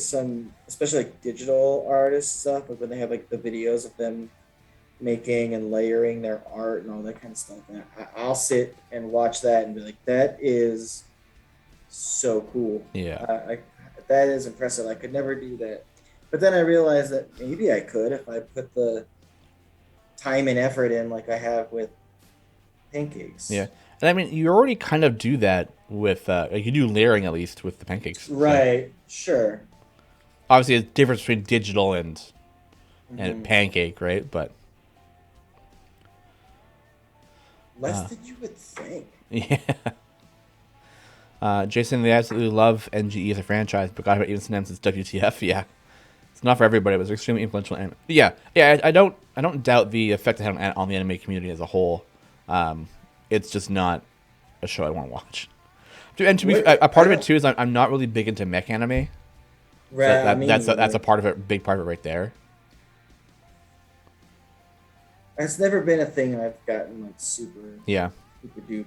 B: some, especially like digital artist stuff, like when they have like the videos of them making and layering their art and all that kind of stuff. And I'll sit and watch that and be like, that is so cool.
A: Yeah.
B: That is impressive. I could never do that. But then I realized that maybe I could if I put the time and effort in like I have with pancakes.
A: Yeah. And I mean, you already kind of do that with, like you do layering at least with the pancakes.
B: Right.
A: So.
B: Sure.
A: Obviously, there's a difference between digital and pancake, right? But
B: less than you would think.
A: Yeah. Jason, they absolutely love NGE as a franchise, but God, even sometimes it's WTF. Yeah, it's not for everybody. It was extremely influential. Yeah. I don't doubt the effect it had on the anime community as a whole. It's just not a show I want to watch. And to be a part of it too is I'm not really big into mech anime.
B: Right.
A: So that's a part of it, big part of it right there.
B: It's never been a thing I've gotten like super duper into.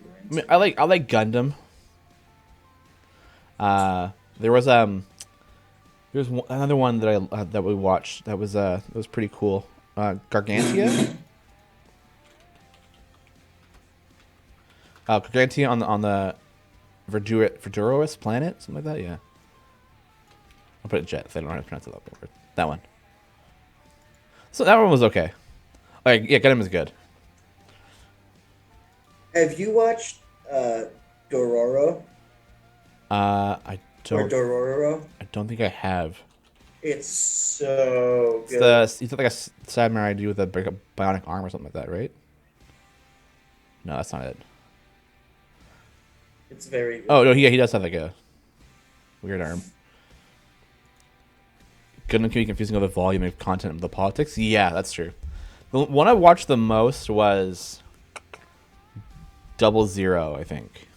A: I mean, I like Gundam. There was another one that we watched that was pretty cool. Gargantia. Gargantia on the Verduros planet, something like that. Yeah. I'll put it Jet if I don't know how to pronounce it. That one. So that one was okay. Like, yeah, Gundam is good.
B: Have you watched Dororo?
A: I don't.
B: Or Dororo?
A: I don't think I have.
B: It's so good.
A: It's like a samurai dude with a bionic arm or something like that, right? No, that's not it.
B: It's very good.
A: Oh no, he does have like a weird arm. Gundam can be confusing with the volume of content of the politics. Yeah, that's true. The one I watched the most was 00, I think.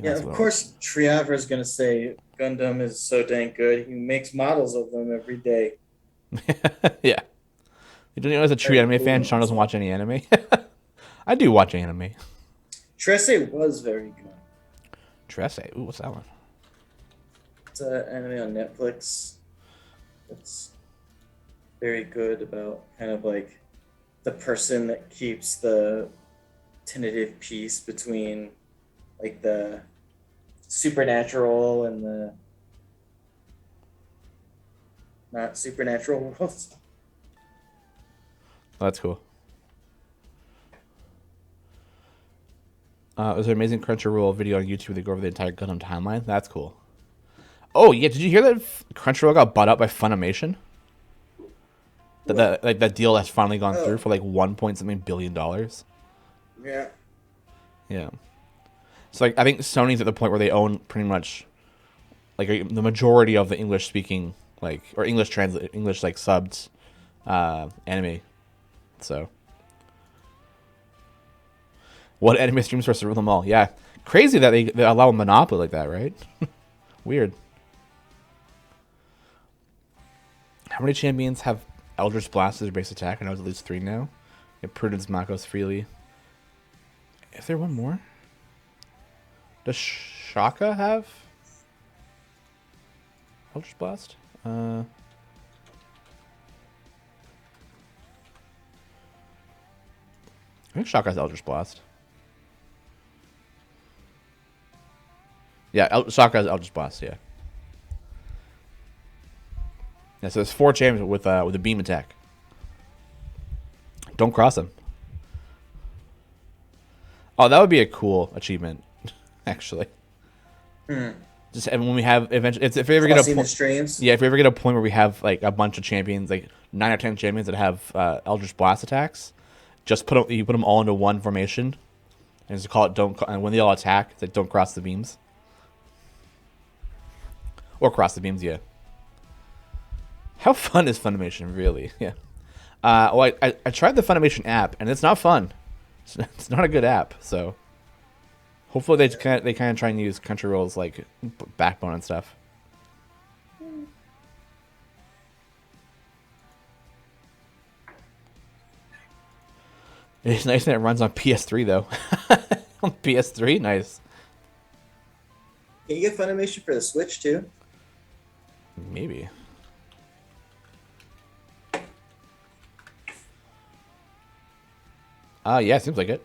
B: Yeah, of course, Triavra is going to say Gundam is so dang good. He makes models of them every day.
A: Yeah. You don't know as a true anime fan, Sean doesn't watch any anime. I do watch anime.
B: Tresse was very good.
A: Tresse? Ooh, what's that one?
B: It's an anime on Netflix. It's very good about kind of like the person that keeps the tentative peace between like the supernatural and the not supernatural worlds.
A: Oh, that's cool. There's an amazing Crunchyroll video on YouTube where they go over the entire Gundam timeline. That's cool. Oh yeah, did you hear that Crunchyroll got bought out by Funimation? That deal has finally gone through for like $1 billion.
B: Yeah.
A: Yeah. So like I think Sony's at the point where they own pretty much like the majority of the English speaking like or English like subbed anime. So what anime streams for serve them all? Yeah. Crazy that they allow a monopoly like that, right? Weird. How many champions have Eldritch Blast as their base attack? I know it's at least 3 now. Get Prudence, Makos, Freely. Is there one more? Does Shaka have Eldritch Blast? I think Shaka has Eldritch Blast. Yeah, Shaka's Eldritch Blast. Yeah. Yeah. So there's 4 champions with a beam attack. Don't cross them. Oh, that would be a cool achievement, actually. Just and when we have eventually, if we ever get a
B: Crossing the streams.
A: yeah, if we ever get a point where we have like a bunch of champions, like 9 or 10 champions that have Eldritch Blast attacks, just you put them all into one formation, and just call it and when they all attack, it's like don't cross the beams, or cross the beams. Yeah. How fun is Funimation really? Yeah. Well, I tried the Funimation app and it's not fun. It's not a good app. So hopefully they kind of try and use Crunchyroll's like backbone and stuff. It's nice that it runs on PS3 though. On PS3, nice.
B: Can you get Funimation for the Switch too?
A: Maybe. Yeah, seems like it.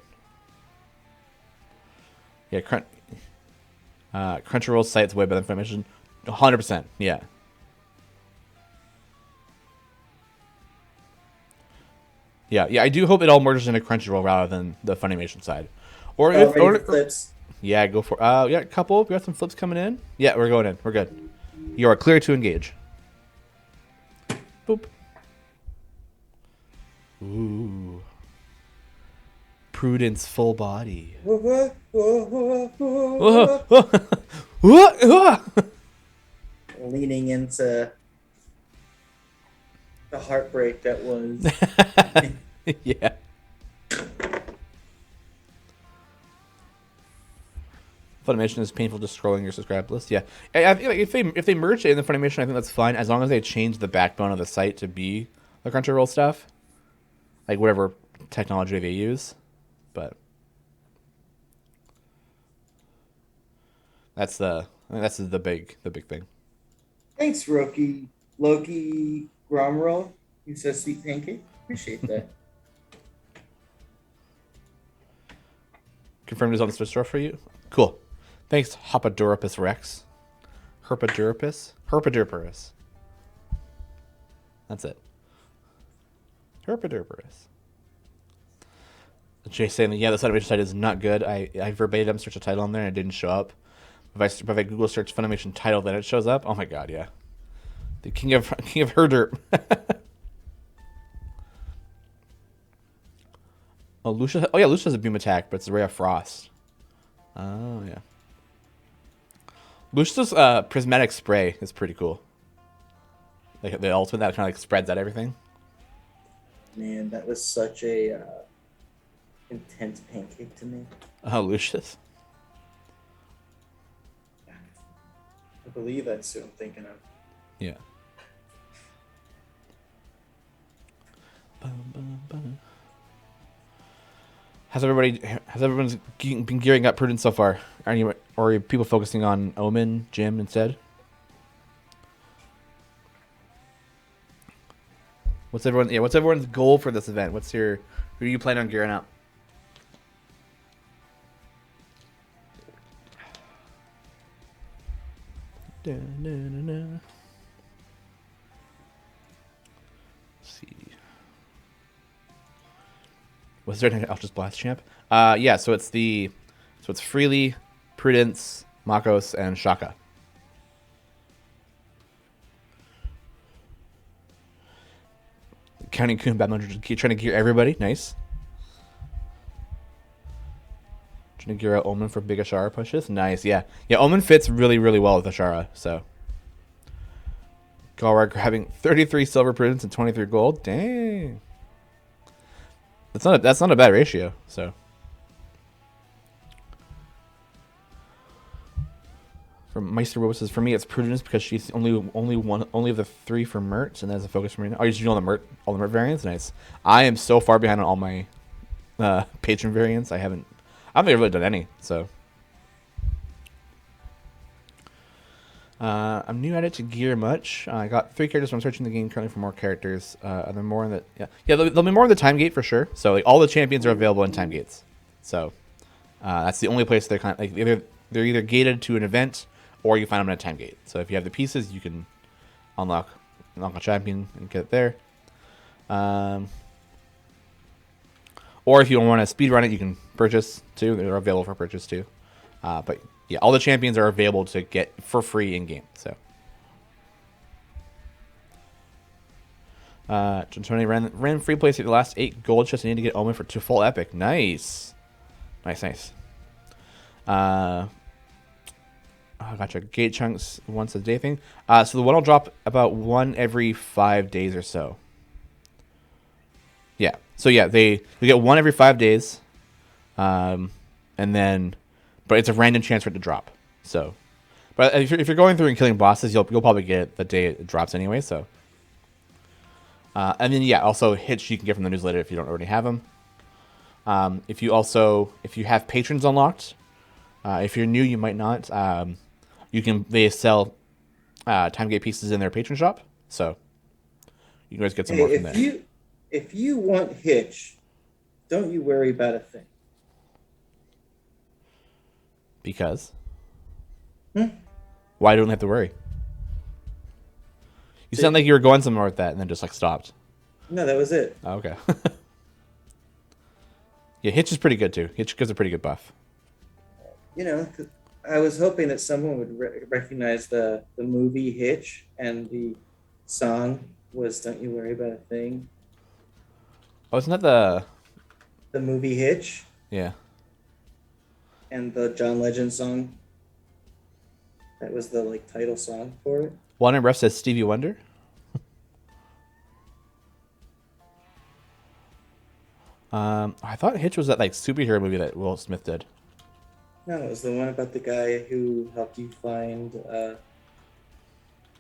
A: Yeah, Crunchyroll site's way better than Funimation. 100%. Yeah. Yeah. I do hope it all merges into Crunchyroll rather than the Funimation side. Or
B: Oh, ready for flips.
A: Yeah, go for. Yeah, a couple. We got some flips coming in. Yeah, we're going in. We're good. You are clear to engage. Boop. Ooh. Prudence full body.
B: Leaning into the heartbreak that was.
A: Yeah. Funimation is painful just scrolling your subscribe list. Yeah, I think like if they merge it in the Funimation, I think that's fine as long as they change the backbone of the site to be the Crunchyroll stuff, like whatever technology they use. But that's the big thing.
B: Thanks, Loki Gromroll. You said sweet pancake. Appreciate that.
A: Confirmed is on the Switch store for you. Cool. Thanks, Hopadorpus Rex. Herpodurperus. That's it. Herpodurperus. Jay saying that, yeah, the Funimation site is not good. I verbatim searched a title on there and it didn't show up. If I Google search Funimation title, then it shows up. Oh my god, yeah. The King of Herderp. Oh, Lucia. Oh yeah, Lucia has a beam attack, but it's a ray of frost. Oh yeah. Lucia's prismatic spray is pretty cool. Like the ultimate that kind of like spreads out everything.
B: Man, that was such a intense pancake to me.
A: Oh, Lucius.
B: I believe that's who I'm thinking of.
A: Yeah. Has everyone been gearing up Prudence so far? Or are people focusing on Omen, Jim instead? What's everyone's goal for this event? Who are you planning on gearing up? Let's see. Was there an Eldritch Blast champ? Yeah, so it's Freely, Prudence, Makos, and Shaka. Counting Kun Batman, keep trying to gear everybody. Nice. Trying to gear out Omen for big Ashara pushes. Nice, yeah. Yeah, Omen fits really, really well with Ashara, so. Galwar grabbing 33 silver Prudence and 23 gold. Dang. That's not a bad ratio, so. From Meister Robo says, for me, it's Prudence because she's only of the 3 for Mert, and that's a focus for me. Oh, you do all the Mert variants? Nice. I am so far behind on all my patron variants. I don't think I've really done any, so. I'm new at it to gear much. I got 3 characters, so I'm searching the game currently for more characters. And then more in the there'll be more in the time gate for sure. So like all the champions are available in time gates. So that's the only place they're kind of like either they're either gated to an event or you find them at a time gate. So if you have the pieces, you can unlock a champion and get it there. Or if you want to speed run it, you can purchase too. They're available for purchase too. But yeah, all the champions are available to get for free in game. So, Tony ran free play through the last 8 gold chests. I need to get Omen to full epic. Nice. Gotcha. Gate chunks once a day thing. So the one will drop about 1 every 5 days or so. Yeah. So yeah, you get 1 every 5 days, and then, but it's a random chance for it to drop. So, but if you're going through and killing bosses, you'll probably get it the day it drops anyway. So, and then yeah, also hits you can get from the newsletter if you don't already have them. If you have patrons unlocked, if you're new, you might not. They sell time gate pieces in their patron shop, so you guys get some more from there.
B: If you want Hitch, don't you worry about a thing.
A: Because? Why don't they have to worry? You sound like you were going somewhere with that and then just like stopped.
B: No, that was it.
A: Oh, okay. Yeah, Hitch is pretty good too. Hitch gives a pretty good buff.
B: I was hoping that someone would recognize the movie Hitch, and the song was "Don't You Worry About a Thing."
A: Oh, isn't that
B: the movie Hitch?
A: Yeah.
B: And the John Legend song. That was the title song for it.
A: One Ref says Stevie Wonder. I thought Hitch was that superhero movie that Will Smith did.
B: No, it was the one about the guy who helped you find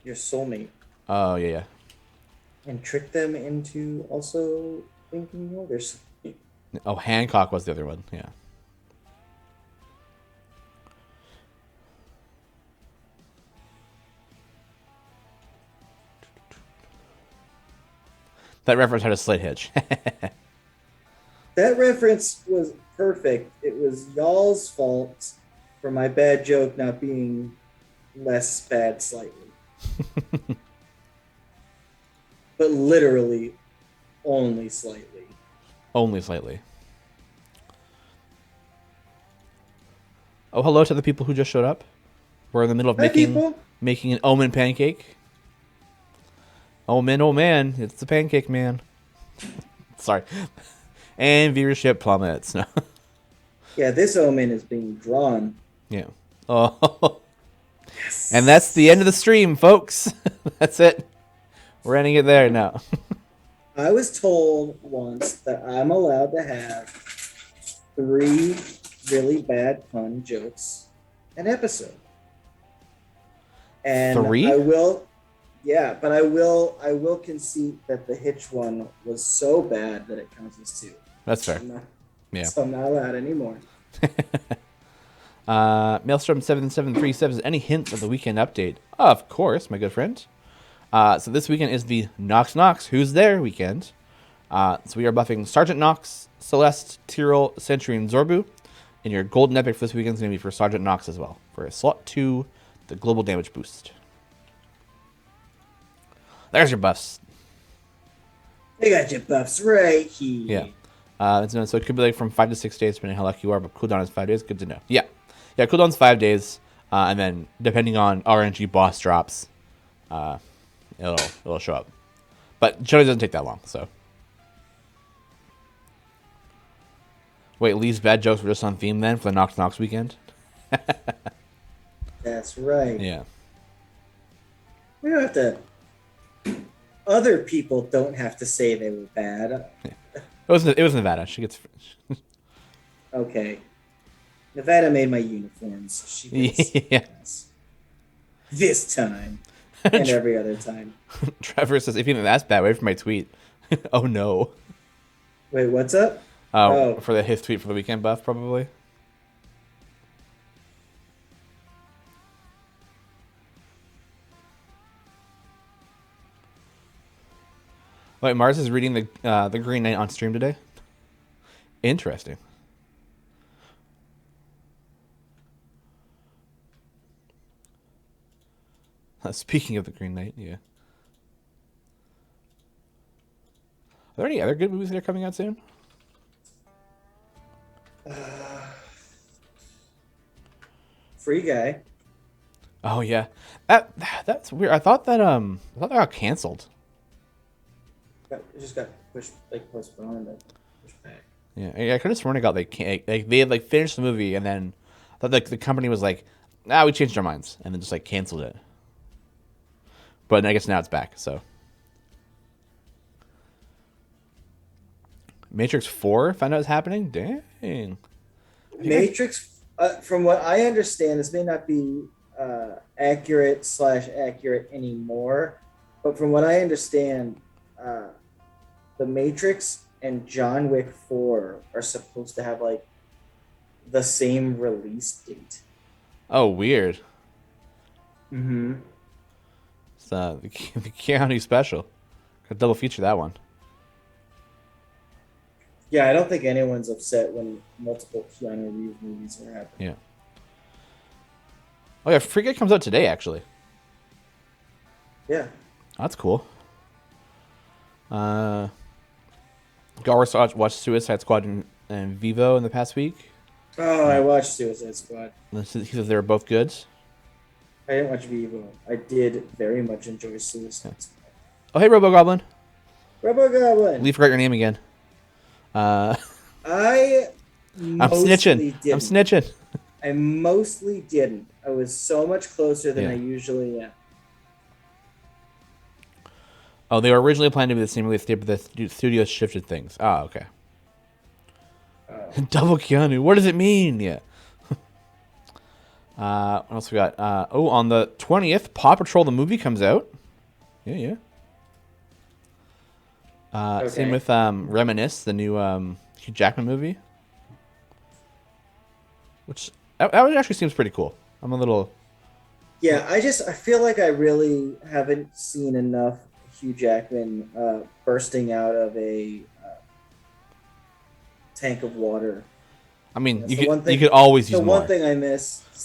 B: your soulmate.
A: Oh yeah.
B: And tricked them into also thinking their soulmate.
A: Oh, Hancock was the other one. Yeah. That reference had a slight hitch.
B: That reference was perfect. It was y'all's fault for my bad joke not being less bad slightly. But literally only slightly.
A: Only slightly. Oh, hello to the people who just showed up. We're in the middle of making an Omen pancake. Omen, oh man, it's the pancake man. Sorry. And viewership plummets. No.
B: Yeah, this Omen is being drawn.
A: Yeah. Oh. Yes. And that's the end of the stream, folks. That's it. We're ending it there now.
B: I was told once that I'm allowed to have 3 really bad pun jokes an episode. And
A: 3?
B: I will concede that the Hitch one was so bad that it counts as 2.
A: That's fair.
B: So I'm not allowed anymore.
A: Maelstrom7737 says, any hints of the weekend update? Of course, my good friend. So this weekend is the Nox Who's There weekend. So we are buffing Sergeant Nox, Celeste, Tyrell, Sentry, and Zorbu. And your golden epic for this weekend is going to be for Sergeant Nox as well, for a slot 2, the global damage boost. There's your buffs.
B: They got your buffs right here.
A: Yeah. So it could be from 5 to 6 days, depending on how lucky you are, but cooldown is 5 days. Good to know. Yeah, cooldown's 5 days, and then depending on RNG boss drops, it'll show up. But generally doesn't take that long. So, wait, Lee's bad jokes were just on theme then for the Nox weekend.
B: That's right.
A: Yeah.
B: We don't have to. Other people don't have to say they were bad.
A: Yeah. It was Nevada. She gets.
B: Okay. Nevada made my uniforms. She gets this time and every other time.
A: Trevor says, if you think that's bad, wait for my tweet. Oh no.
B: Wait, what's up?
A: For his tweet for the weekend buff, probably. Wait, Mars is reading the Green Knight on stream today. Interesting. Speaking of the Green Knight, yeah. Are there any other good movies that are coming out soon?
B: Free Guy.
A: Oh yeah, that's weird. I thought that got canceled.
B: It just got pushed, like postponed, like pushed back.
A: Yeah, I could have sworn it got like they had like finished the movie and then I thought like the company was like, we changed our minds and then just like canceled it. But I guess now it's back. So Matrix 4 found out it's happening. Dang.
B: Matrix, from what I understand, this may not be accurate anymore, but from what I understand, the Matrix and John Wick 4 are supposed to have like the same release date.
A: Oh, weird.
B: Mm-hmm.
A: It's the Keanu special. Could double feature that one.
B: Yeah, I don't think anyone's upset when multiple Keanu Reeves movies are happening.
A: Yeah. Oh yeah, Free Guy comes out today actually.
B: Yeah.
A: That's cool. Watched Suicide Squad and Vivo in the past week.
B: Oh, I watched Suicide Squad.
A: He says they were both good.
B: I didn't watch Vivo. I did very much enjoy Suicide Squad.
A: Oh hey, Robo Goblin.
B: Robo Goblin.
A: Lee forgot your name again.
B: I
A: I'm snitching.
B: didn't.
A: I'm snitching.
B: I mostly didn't. I was so much closer than
A: Yeah.
B: I usually am.
A: Oh, they were originally planned to be the same release date, but the studio shifted things. Oh, okay. Double Keanu. What does it mean? Yeah. What else we got? On the 20th, Paw Patrol the movie comes out. Yeah.
B: Okay.
A: Same with Reminisce, the new Hugh Jackman movie. Which that one actually seems pretty cool. I'm a little...
B: Yeah, I feel like I really haven't seen enough Hugh Jackman bursting out of a tank of water.
A: I mean,
B: That's
A: you could always use more.
B: It's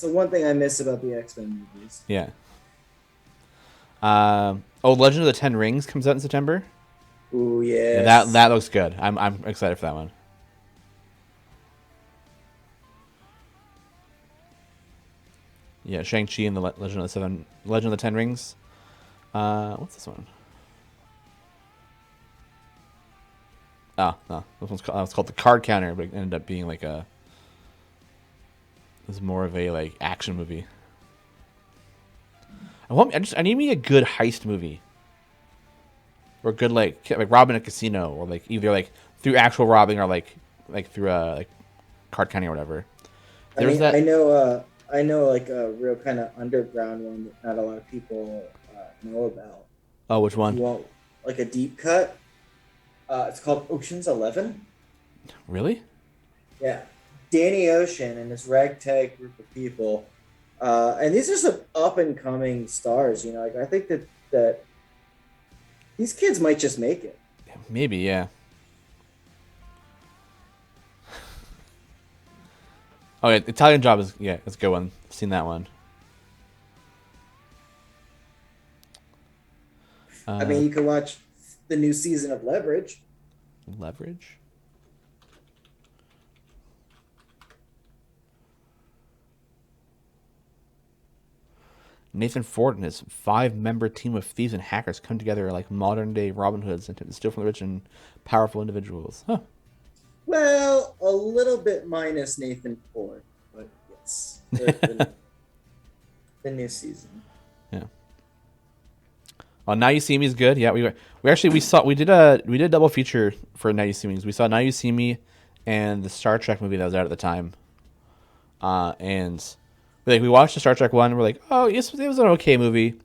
B: the one thing I miss about the X-Men movies.
A: Yeah. Legend of the Ten Rings comes out in September.
B: Ooh, yeah.
A: That looks good. I'm excited for that one. Yeah, Shang-Chi and the Legend of the Ten Rings. What's this one? Oh, no. This one's called, it's called The Card Counter, but it ended up being like it was more of a like action movie. I need me a good heist movie. Or good like robbing a casino, or like either like through actual robbing or like through like card counting or whatever.
B: I know like a real kind of underground one that not a lot of people know about.
A: Oh, which one?
B: You want like a deep cut? It's called Ocean's 11.
A: Really?
B: Yeah, Danny Ocean and this ragtag group of people, and these are some up and coming stars. You know, like I think that these kids might just make it.
A: Maybe, yeah. Oh, yeah, Italian Job is it's a good one. I've seen that one.
B: I mean, you could watch the new season of Leverage.
A: Leverage? Nathan Ford and his 5-member team of thieves and hackers come together like modern-day Robin Hoods and to steal from the rich and powerful individuals. Huh.
B: Well, a little bit minus Nathan Ford, but yes, the new season.
A: Yeah. Oh, Now You See Me is good. Yeah, we did a double feature for Now You See Me. We saw Now You See Me and the Star Trek movie that was out at the time. And we watched the Star Trek one. And we're like, oh, yes, it was an okay movie.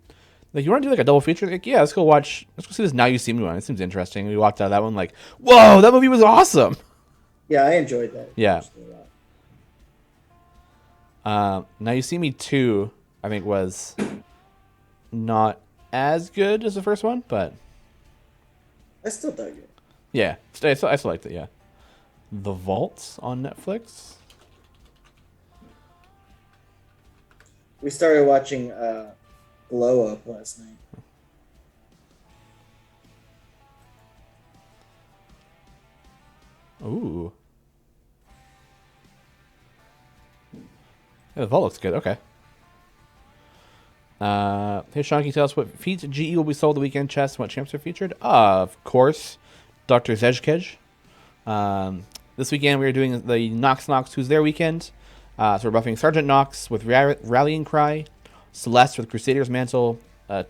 A: Like, you want to do like a double feature? Like, yeah, let's go see this Now You See Me one. It seems interesting. We walked out of that one like, whoa, that movie was awesome.
B: Yeah, I enjoyed that.
A: Yeah. Now You See Me 2, I think, was not as good as the first one, but
B: I still dug it.
A: yeah, I still liked it. Yeah, The Vault on Netflix.
B: We started watching blow up last night.
A: Ooh. Yeah, the vault looks good. Okay. Hey, Sean, can you tell us what feats GE will be sold the weekend chess and what champs are featured? Of course, Dr. Zezkej. This weekend we are doing the Nox Nox Who's There weekend. So we're buffing Sergeant Nox with Rallying Cry, Celeste with Crusader's Mantle,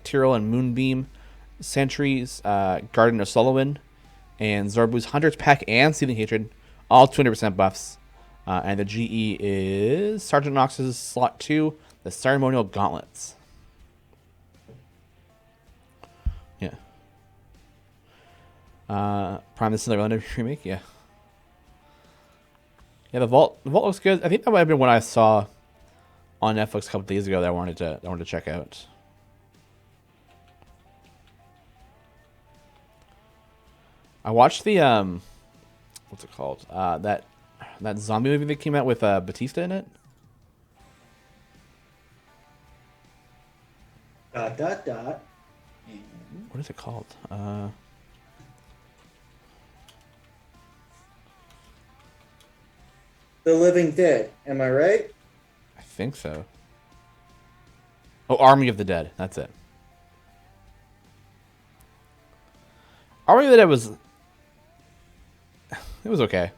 A: Tyrell and Moonbeam, Sentries, Garden of Solomon, and Zorbu's Hunter's Pack and Seething Hatred, all 200% buffs. And the GE is Sergeant Nox's slot 2, the Ceremonial Gauntlets. Yeah. Prime the Cinderella remake, yeah. Yeah, the vault looks good. I think that might have been what I saw on Netflix a couple days ago that I wanted to check out. I watched the what's it called? That zombie movie that came out with Batista in it.
B: Dot.
A: What is it called?
B: The Living Dead. Am I right?
A: I think so. Oh, Army of the Dead. That's it. Army of the Dead was. It was okay.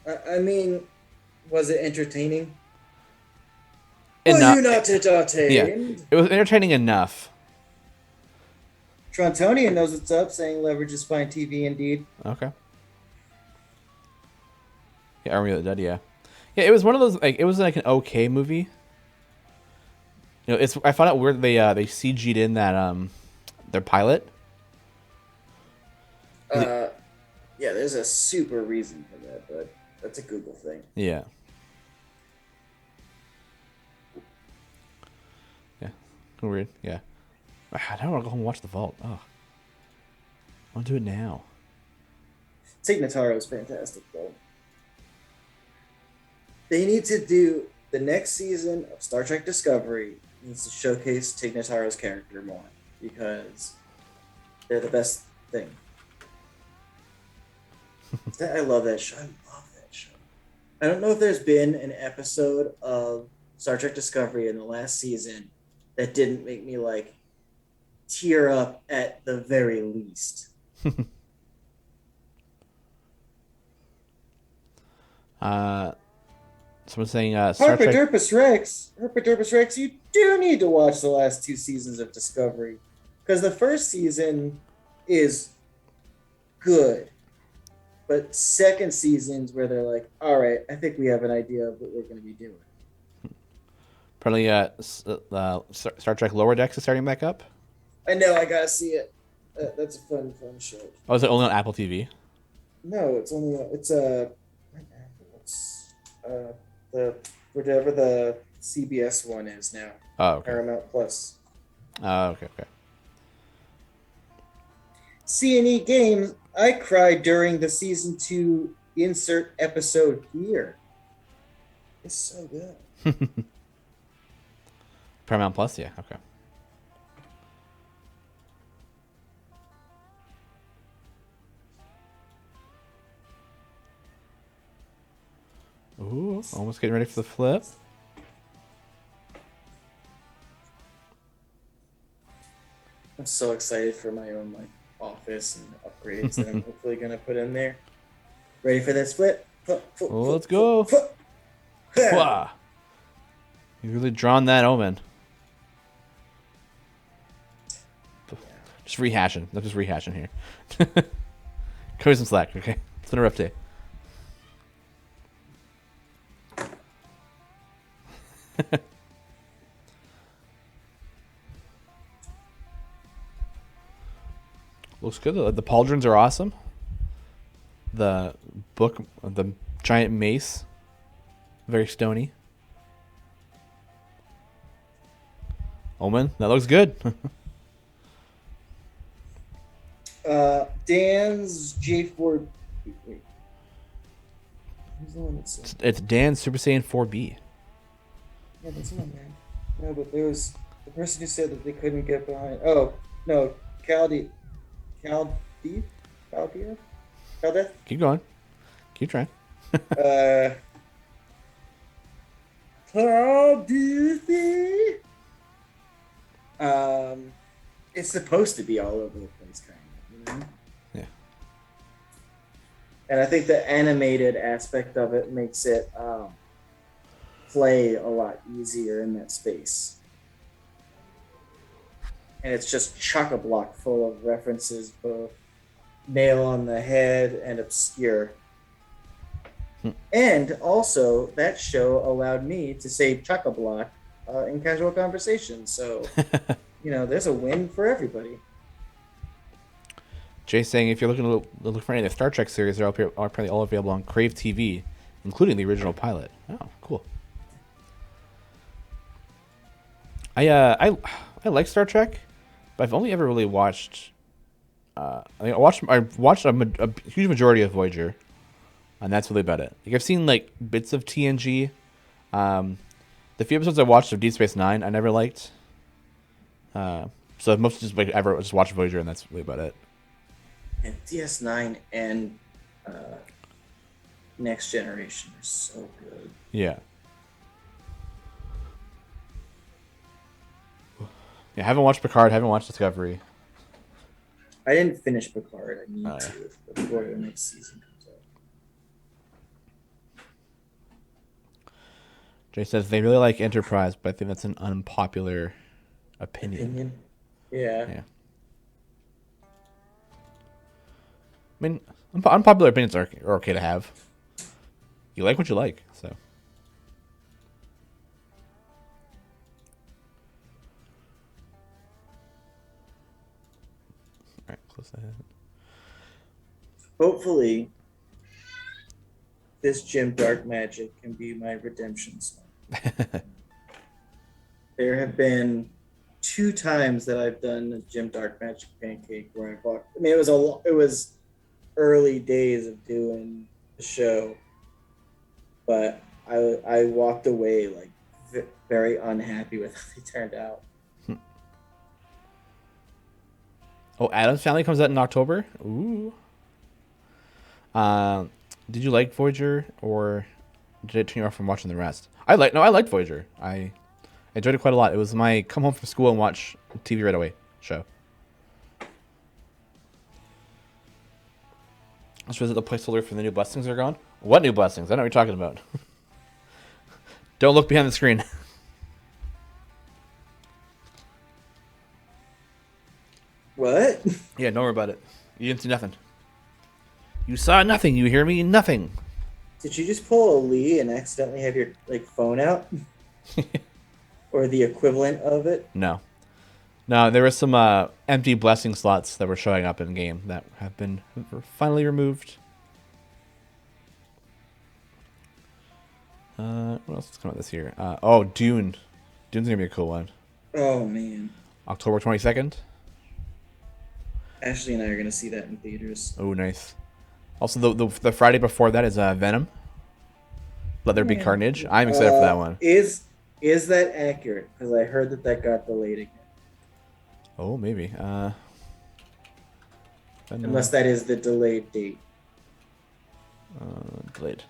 B: I mean, was it entertaining?
A: Enough.
B: Were you not entertained?
A: Yeah, it was entertaining enough.
B: Trontonian knows what's up, saying leverage is fine TV indeed.
A: Okay. Yeah, Army of the Dead. Yeah, yeah. It was one of those. Like, it was like an okay movie. You know, it's. I found out weird they CG'd in that their pilot.
B: Yeah, there's a super reason for that, but that's a Google thing.
A: Yeah. Yeah. Weird. Yeah. I don't want to go home and watch The Vault. Oh. I want to do it now.
B: Tig Notaro is fantastic, though. They need to do the next season of Star Trek Discovery needs to showcase Tig Notaro's character more because they're the best thing. I love that show. I don't know if there's been an episode of Star Trek Discovery in the last season that didn't make me like tear up at the very least.
A: Someone's saying Star Trek.
B: Herpodurpus Rex, you do need to watch the last 2 seasons of Discovery because the first season is good. But second seasons where they're like, all right, I think we have an idea of what we're going to be doing.
A: Probably Star Trek Lower Decks is starting back up.
B: I know, I gotta see it. That's a fun show.
A: Oh, is it only on Apple TV?
B: No, it's only the whatever the CBS one is now.
A: Oh, okay.
B: Paramount Plus.
A: Oh, okay.
B: C&E Games. I cried during the season 2 insert episode here. It's so good.
A: Paramount Plus, yeah, okay. Ooh, almost getting ready for the flip.
B: I'm so excited for my own office and upgrades that I'm hopefully gonna put in there. Ready for this flip?
A: Let's go. Wow. You've really drawn that omen. Just rehashing. I'm just rehashing here. Cut me some slack, okay? It's been a rough day. Looks good. The pauldrons are awesome. The book, the giant mace, very stony. Omen, that looks good.
B: Dan's J4. Wait. Who's the one that's
A: It's Dan's Super Saiyan 4B.
B: Yeah, that's one, man. No, but there was the person who said that they couldn't get behind. Oh no, Caldi, Caldi, Caldia, Caldeth.
A: Keep going. Keep trying.
B: Uh, Caldi. Um, it's supposed to be all over the place, kind of, you know.
A: Yeah.
B: And I think the animated aspect of it makes it play a lot easier in that space. And it's just chock-a-block full of references, both nail on the head and obscure. And also, that show allowed me to say chock-a-block in casual conversation. So, there's a win for everybody.
A: Jay's saying if you're looking for any of the Star Trek series, they're apparently all available on Crave TV, including the original pilot. Oh, cool. I like Star Trek, but I've only ever really watched. I watched a huge majority of Voyager, and that's really about it. Like I've seen like bits of TNG. The few episodes I watched of Deep Space Nine, I never liked. So I've mostly just watched Voyager, and that's really about it.
B: And DS9 and Next Generation are so good.
A: Yeah. Yeah, I haven't watched Picard, haven't watched Discovery.
B: I didn't finish Picard. I need
A: Yeah.
B: to before the next season comes out.
A: Jay says they really like Enterprise, but I think that's an unpopular opinion.
B: Yeah.
A: Yeah. I mean, unpopular opinions are okay to have. You like what you like, so. All right, close that.
B: Hopefully, this Jim Dark Magic can be my redemption song. There have been 2 times that I've done a Jim Dark Magic pancake where I bought. I mean, it was early days of doing the show, but I walked away like very unhappy with how they turned out.
A: Oh, Addams Family comes out in October. Ooh. Did you like Voyager, or did it turn you off from watching the rest? I liked Voyager. I enjoyed it quite a lot. It was my come home from school and watch TV right away show. Let's visit the placeholder for the new blessings are gone. What new blessings? I know what you're talking about. Don't look behind the screen.
B: What?
A: Yeah, don't worry about it. You didn't see nothing. You saw nothing. You hear me? Nothing.
B: Did you just pull a Lee and accidentally have your phone out? Or the equivalent of it?
A: No, there were some empty blessing slots that were showing up in game that have been finally removed. What else is coming out this year? Dune. Dune's gonna be a cool one.
B: Oh man.
A: October 22nd.
B: Ashley and I are gonna see that in theaters.
A: Oh, nice. Also, the Friday before that is Venom. Let There Be Carnage. I'm excited for that one.
B: Is that accurate? Because I heard that got delayed again.
A: Oh, maybe.
B: Unless that is the delayed date.
A: Delayed.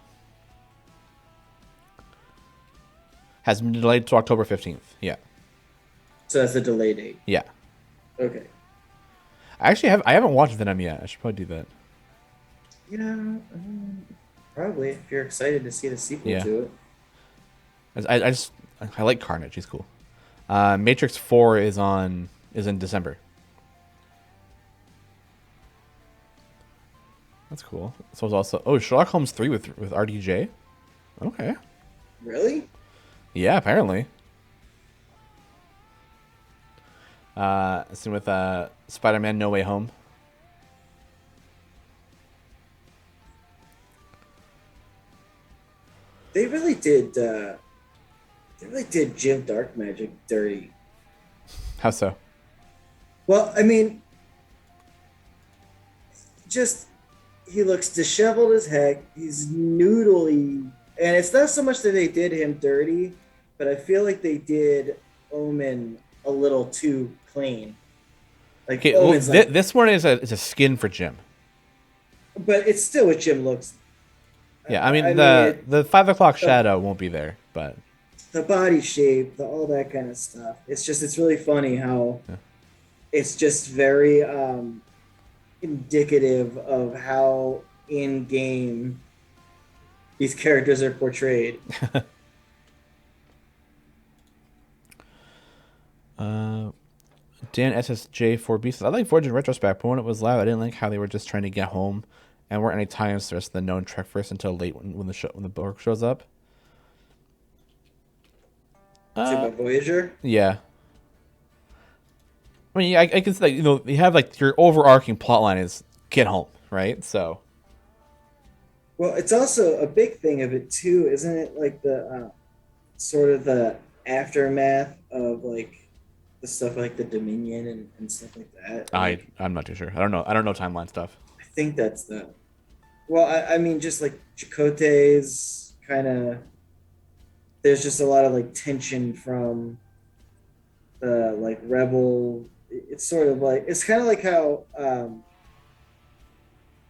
A: Has been delayed to October 15th. Yeah.
B: So that's the delay date.
A: Yeah.
B: Okay.
A: I haven't watched Venom yet. I should probably do that.
B: Yeah, probably if you're excited to see the sequel to it.
A: I like Carnage. He's cool. Matrix 4 is in December. That's cool. So it's also Sherlock Holmes 3 with RDJ. Okay.
B: Really?
A: Yeah, apparently. Same with Spider-Man No Way Home.
B: They really did Jim Dark Magic dirty.
A: How so?
B: Well, I mean, just he looks disheveled as heck. He's noodly, and it's not so much that they did him dirty, but I feel like they did Omen a little too clean. Like
A: Okay, well,
B: Omen's like,
A: this one is a skin for Jim.
B: but it's still what Jim looks.
A: Yeah, I mean
B: I mean,
A: the 5 o'clock
B: the
A: shadow won't be there, but
B: the body shape, all that kind of stuff. It's really funny how
A: yeah.
B: it's just very indicative of how in game these characters are portrayed.
A: uh, Dan SSJ4B says, I like Forge in retrospect, but when it was live, I didn't like how they were just trying to get home and weren't any times the rest of the known Trek first until late when the Borg shows up.
B: Talk about Voyager.
A: Yeah. I mean, I can say, you have like your overarching plot line is get home, right? So,
B: Well, it's also a big thing of it too, isn't it? Like the sort of the aftermath of like the stuff like the Dominion and stuff like that. Like
A: I'm not too sure. I don't know timeline stuff.
B: I think that's the well, I mean just like Chakotay's kind of there's just a lot of like tension from the like rebel. It's sort of like it's kind of like how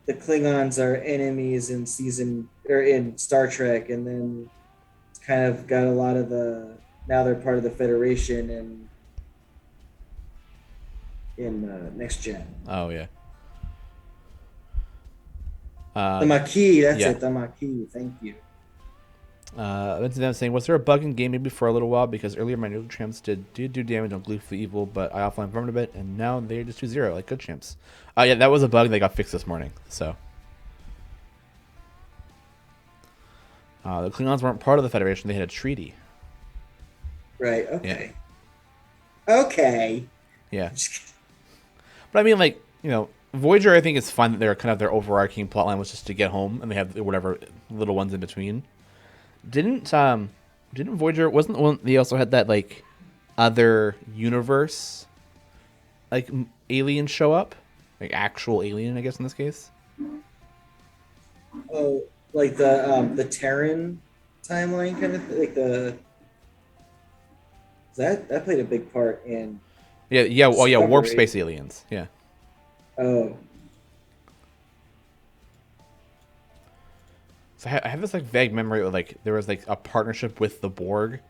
B: the Klingons are enemies in season or in Star Trek, and then it's kind of got a lot of the now they're part of the Federation and in Next Gen.
A: Oh yeah.
B: The Maquis, that's
A: Yeah.
B: it. The Maquis. Thank you.
A: That's them saying, was there a bug in game maybe for a little while because earlier my neutral champs did do damage on Gleefully Evil, but I offline farmed a bit, and now they just do 0 like good champs. Yeah, that was a bug that got fixed this morning. So the Klingons weren't part of the Federation; they had a treaty.
B: Right.
A: Yeah,
B: Okay. Okay.
A: yeah. But I mean, like Voyager, I think it's fun that they're kind of their overarching plotline was just to get home, and they have whatever little ones in between. Didn't Voyager wasn't the one they also had that like other universe like alien show up, like actual alien, I guess in this case.
B: Oh, like the Terran timeline kind of like the that played a big part in
A: Yeah, yeah. Oh, yeah. Warp
B: Discovery.
A: space aliens. Yeah.
B: Oh,
A: So I have this like vague memory of like there was like a partnership with the Borg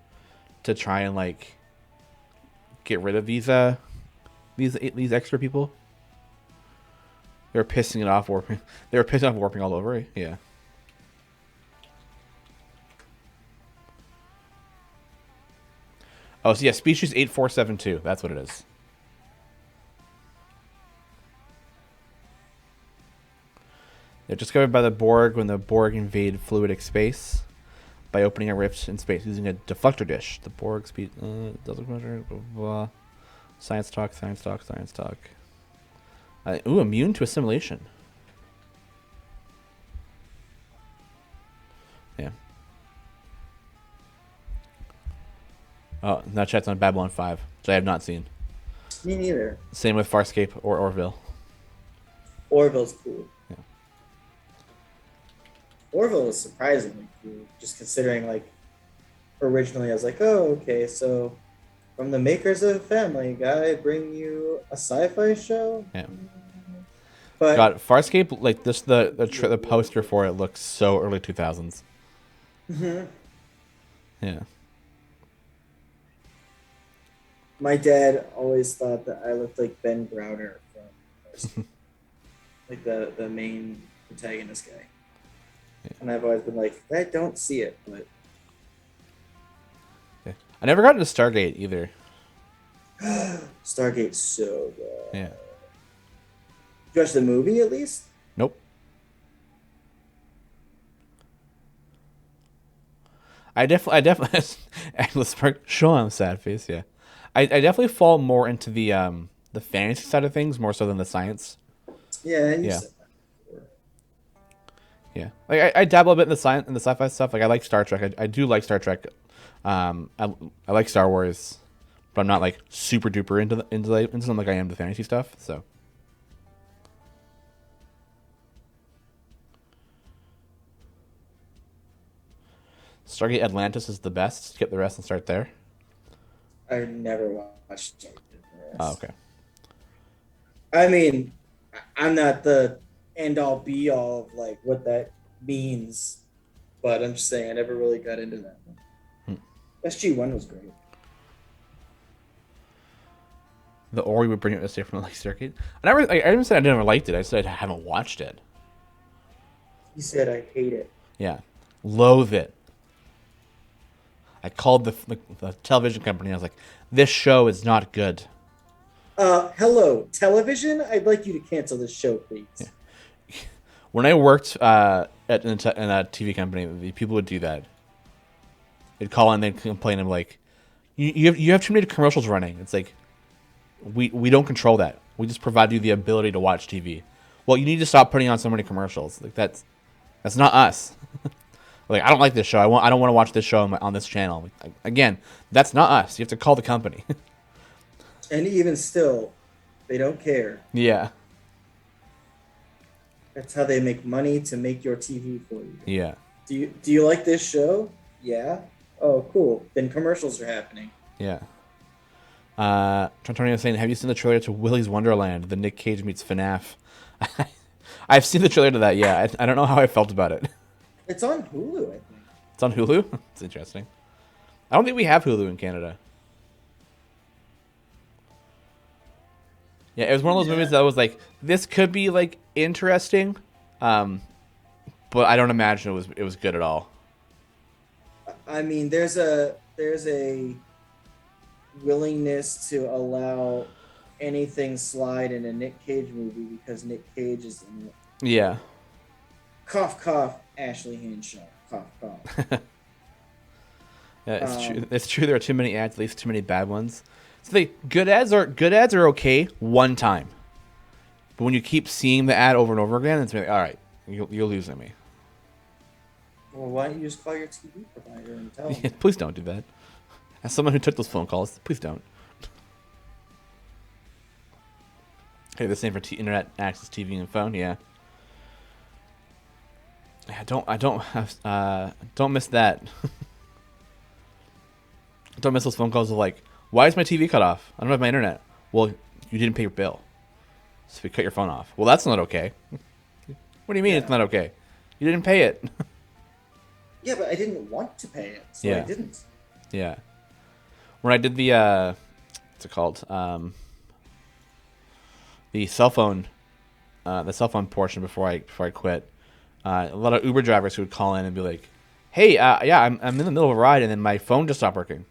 A: to try and like get rid of these extra people. They were pissing it off warping. They were pissing off warping all over. Yeah. Oh, so yeah, species 8472. That's what it is. They're discovered by the Borg when the Borg invade fluidic space by opening a rift in space using a deflector dish. The Borg speed doesn't blah, blah, blah. Science talk, science talk, science talk. Immune to assimilation. Yeah. Oh, now chat's on Babylon 5, which I have not seen.
B: me neither.
A: Same with Farscape or Orville.
B: Orville's cool.
A: Yeah.
B: Orville is surprisingly cool, just considering like originally I was like, oh, okay, so from the makers of Family Guy, bring you a sci-fi show.
A: Yeah.
B: But
A: God, Farscape, like this, the poster for it looks so early 2000s.
B: mhm.
A: Yeah.
B: My dad always thought that I looked like Ben Browder from like the main protagonist guy.
A: Yeah.
B: And I've always been like, I don't see it, but
A: Yeah. I never got into Stargate either.
B: Stargate's so good.
A: Yeah.
B: Did you watch the movie at least?
A: Nope. I definitely, Atlas Park, Sean, sad face, yeah. I definitely fall more into the fantasy side of things more so than the science.
B: Yeah, you
A: Yeah.
B: said that before.
A: Yeah, like I dabble a bit in the science and the sci-fi stuff. Like I like Star Trek. I do like Star Trek. I like Star Wars, but I'm not like super duper into them like I am the fantasy stuff. So Stargate Atlantis is the best. Skip the rest and start there.
B: I never watched Jack
A: Oh,
B: Davis.
A: okay.
B: I mean, I'm not the end all be all of like what that means, but I'm just saying I never really got into that one.
A: Hmm.
B: SG1 was great.
A: The Ori would bring it a different like circuit. I didn't say I never liked it. I said I haven't watched it.
B: He said I hate it.
A: Yeah, loathe it. I called the television company. I was like, "This show is not good."
B: Hello, television. I'd like you to cancel this show,
A: Yeah.
B: please.
A: When I worked in a TV company, the people would do that. They'd call in, they'd complain. I'm like, you have too many commercials running. It's like we don't control that. We just provide you the ability to watch TV. Well, you need to stop putting on so many commercials. Like that's not us. Like I don't like this show. I don't want to watch this show on this channel. Like, again, that's not us. You have to call the company.
B: And even still, they don't care.
A: Yeah,
B: That's how they make money to make your TV for you.
A: yeah,
B: Do you like this show? Yeah. Oh, cool. Then commercials are happening.
A: yeah. Antonio saying, "Have you seen the trailer to Willy's Wonderland? The Nick Cage meets FNAF." I've seen the trailer to that. Yeah, I don't know how I felt about it.
B: It's on Hulu, I think.
A: It's on Hulu. It's interesting. I don't think we have Hulu in Canada. Yeah, it was one of those
B: Yeah.
A: movies that was like, this could be like interesting, um, but I don't imagine it was good at all.
B: I mean, there's a willingness to allow anything slide in a Nick Cage movie because Nick Cage is in it.
A: Yeah,
B: Cough cough. Ashley Hanshaw. Cough cough.
A: yeah, it's true.
B: Um,
A: It's true. There are too many ads, at least too many bad ones. So the good ads are okay one time, but when you keep seeing the ad over and over again, it's like, all right, you're losing me.
B: well, why don't you just call your TV provider and tell them?
A: Please don't do that. As someone who took those phone calls, please don't. Hey, the same for internet access, TV, and phone. Yeah. Don't miss that. Don't miss those phone calls of like, why is my TV cut off? I don't have my internet. Well, you didn't pay your bill, so we cut your phone off. Well, that's not okay. What do you mean it's
B: Yeah.
A: not okay? You didn't pay it.
B: Yeah, but I didn't want to pay it, so I
A: Yeah.
B: didn't.
A: Yeah. When I did the what's it called? The cell phone portion before I quit. A lot of Uber drivers who would call in and be like, "Hey, yeah, I'm in the middle of a ride and then my phone just stopped working."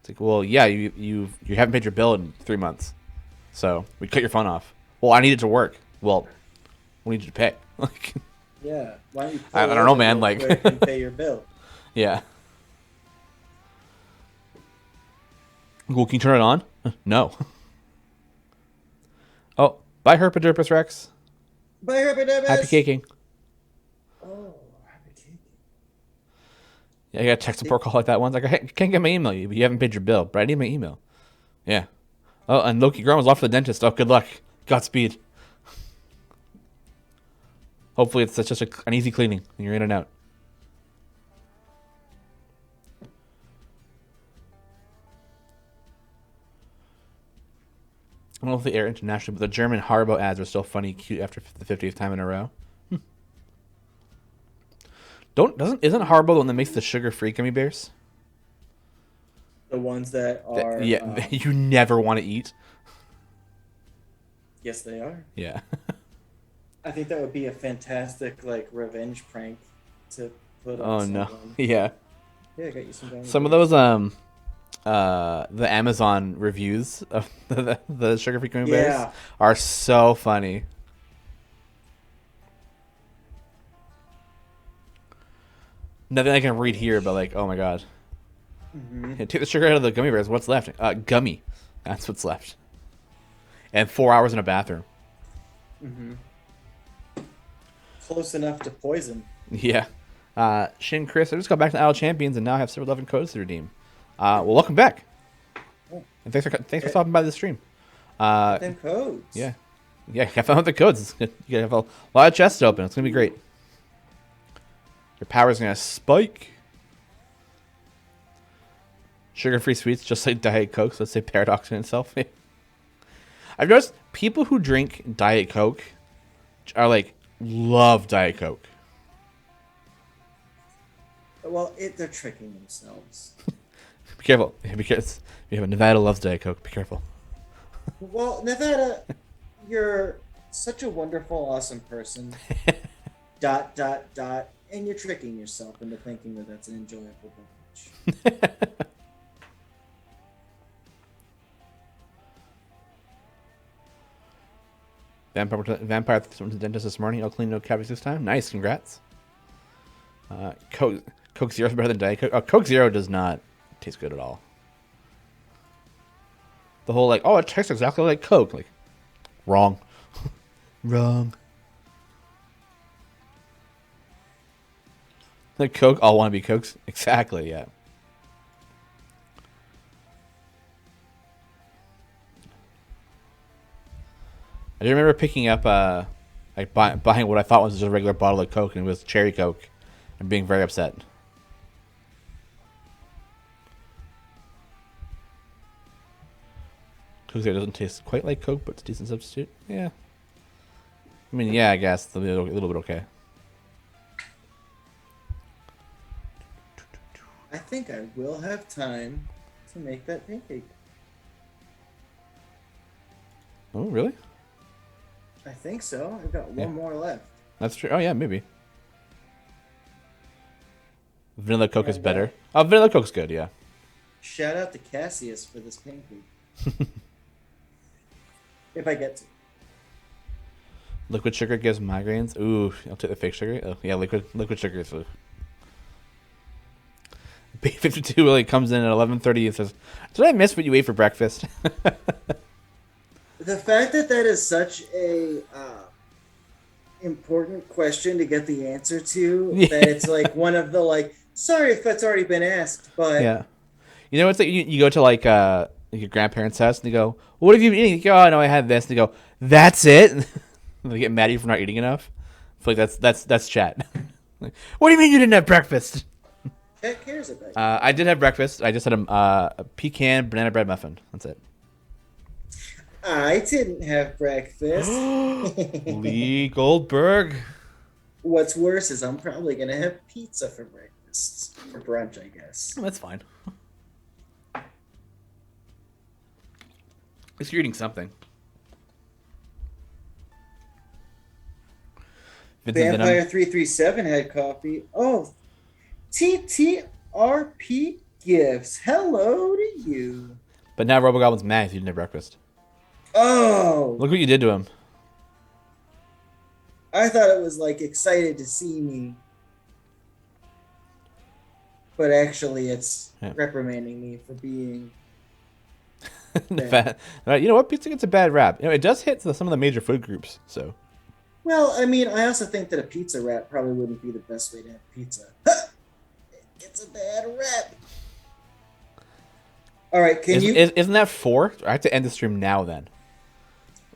A: It's like, well, yeah, you haven't paid your bill in 3 months, so we cut your phone off. Well, I need it to work. Well, we need you to pay. Like,
B: Yeah. Why don't you
A: I
B: pull
A: don't know,
B: over
A: man.
B: real
A: Like,
B: quick and pay your bill?
A: yeah. Well, can you turn it on? No. Oh, bye, Herpaderpus Rex.
B: Bye, Herpidibus.
A: Happy caking.
B: Oh, happy cake.
A: Yeah, I got a tech support call like that once. Like, I can't get my email. You haven't paid your bill, but I need my email. Yeah. Oh, and Loki Grum's off to the dentist. Oh, good luck. Godspeed. Hopefully, it's just an easy cleaning and you're in and out. I don't know if they air internationally, but the German Haribo ads are still funny, cute after the 50th time in a row. Isn't Haribo the one that makes the sugar-free gummy bears?
B: The ones that are,
A: Yeah, you never want to eat.
B: yes, they are.
A: Yeah.
B: I think that would be a fantastic like revenge prank to put on
A: Oh no.
B: someone.
A: Yeah.
B: Yeah, I got you some.
A: Some of those the Amazon reviews of the sugar-free gummy bears
B: Yeah.
A: are so funny. Nothing I can read here, but like, oh my god.
B: Hmm.
A: Yeah, take the sugar out of the gummy bears. What's left? Gummy. That's what's left. And 4 hours in a bathroom.
B: Hmm. Close enough to poison.
A: Yeah. Shin Chris, I just got back to Idle Champions and now I have several 11 codes to redeem. Well, welcome back.
B: Oh,
A: And thanks for stopping by the stream.
B: them codes.
A: Yeah. Yeah, I found the codes. It's good. You have a lot of chests open. It's going to be great. Your power's going to spike. Sugar-free sweets, just like Diet Coke, so let's say paradox in itself. I've noticed people who drink Diet Coke are like, love Diet Coke.
B: Well, they're tricking themselves.
A: Be careful, because Nevada loves Diet Coke. Be careful.
B: Well, Nevada, you're such a wonderful, awesome person. ... And you're tricking yourself into thinking that that's an enjoyable beverage.
A: Vampire went to the dentist this morning. I'll clean no cavities this time. Nice, congrats. Coke Zero is better than Diet Coke. Oh, Coke Zero does not taste good at all. The whole like, oh, it tastes exactly like Coke. Like, wrong. Wrong. Like Coke, all want to be Cokes. Exactly, yeah. I do remember picking up, like buying what I thought was just a regular bottle of Coke, and it was cherry Coke, and being very upset. Coke Zero doesn't taste quite like Coke, but it's a decent substitute. Yeah. I mean, yeah, I guess a little bit okay.
B: I think I will have time to make that pancake.
A: Oh, really?
B: I think so. I've got one more left.
A: That's true. Oh, yeah, maybe. Vanilla Coke is better. Oh, Vanilla Coke's good, yeah.
B: Shout out to Cassius for this pancake. If I get to.
A: Liquid sugar gives migraines. Ooh, I'll take the fake sugar. Oh, yeah, liquid sugar is. B52 really comes in at 11:30 and says, "Did I miss what you ate for breakfast?"
B: The fact that is such a important question to get the answer to, that it's like one of the like, sorry if that's already been asked, but
A: yeah, you know, it's like you go to like your grandparents' house and they go, "What have you been eating?" You go, "Oh no, I had this." And they go, "That's it." And they get mad at you for not eating enough. I feel like that's chat. Like, what do you mean you didn't have breakfast?
B: Chat cares about you.
A: I did have breakfast. I just had a pecan banana bread muffin. That's it.
B: I didn't have breakfast.
A: Lee Goldberg.
B: What's worse is I'm probably gonna have pizza for breakfast, or brunch, I guess.
A: Oh, that's fine. At least you're eating something.
B: Vampire 337 had coffee. Oh, TTRP gifts. Hello to you.
A: But now Robogoblin's mad if you didn't have breakfast.
B: Oh,
A: Look what you did to him.
B: I thought it was like excited to see me, but actually it's reprimanding me for being bad.
A: You know what? Pizza gets a bad rap. You know, it does hit some of the major food groups. So.
B: Well, I mean, I also think that a pizza wrap probably wouldn't be the best way to have pizza. It's a bad rap. All right,
A: Isn't that 4? I have to end the stream now then.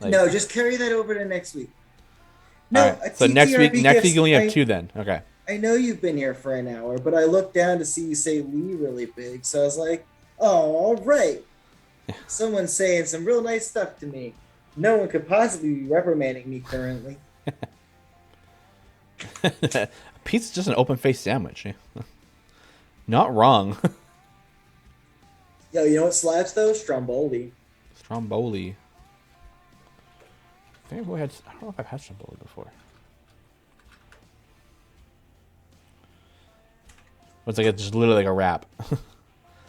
A: Like,
B: no, just carry that over to next week. No,
A: right. So next week you only have 2 then. Okay.
B: I know you've been here for an hour, but I looked down to see you say Lee really big, so I was like, oh, all right. Someone's saying some real nice stuff to me. No one could possibly be reprimanding me currently.
A: Pizza's just an open-faced sandwich. Not wrong.
B: Yo, you know what slaps though? Stromboli.
A: Stromboli. I don't know if I've had Stromboli before. It's like just literally like a wrap.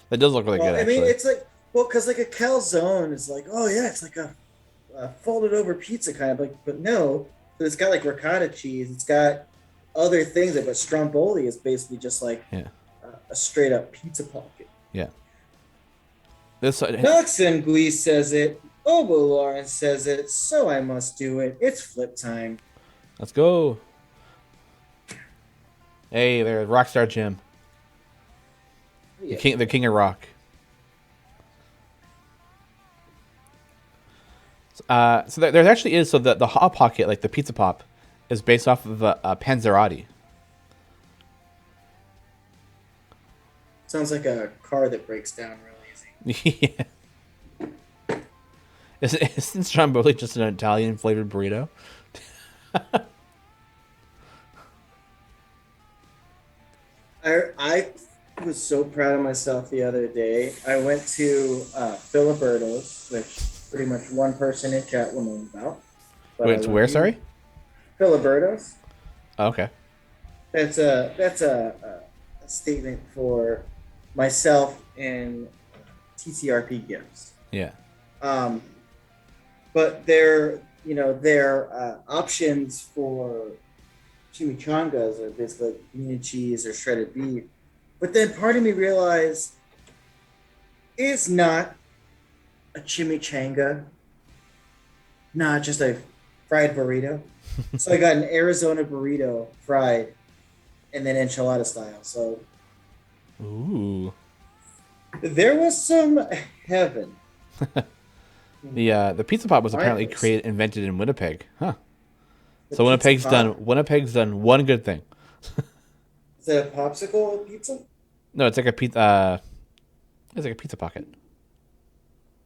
A: That does look really good.
B: I mean, it's like because like a calzone is like, oh yeah, it's like a folded over pizza kind of like, but no, it's got like ricotta cheese. It's got other things, but Stromboli is basically just like a straight up pizza pocket.
A: Yeah.
B: Noxengui says it. Obo Lawrence says it. So I must do it. It's flip time.
A: Let's go. Hey there, Rockstar Jim.
B: Yeah.
A: The king of rock. So there actually is. So the Hot Pocket, like the Pizza Pop, is based off of Panzerotti.
B: Sounds like a car that breaks down real easy.
A: Yeah. Isn't stromboli just an Italian flavored burrito?
B: I was so proud of myself the other day. I went to Filiberto's, which pretty much one person in chat will know about, but
A: Wait,
B: I
A: it's
B: love
A: where?
B: you.
A: Sorry.
B: Filiberto's.
A: Oh, okay.
B: That's a statement for myself and TTRP gifts.
A: Yeah.
B: Um, but their options for chimichangas are basically like bean and cheese or shredded beef. But then part of me realized it's not a chimichanga, not just a fried burrito. So I got an Arizona burrito fried and then enchilada style. So
A: Ooh.
B: there was some heaven.
A: The pizza pop was apparently
B: Mindless.
A: invented in Winnipeg. Huh.
B: The
A: So
B: pizza pop.
A: Winnipeg's done one good thing.
B: Is it a popsicle pizza?
A: No, it's like a pizza. It's like a pizza pocket.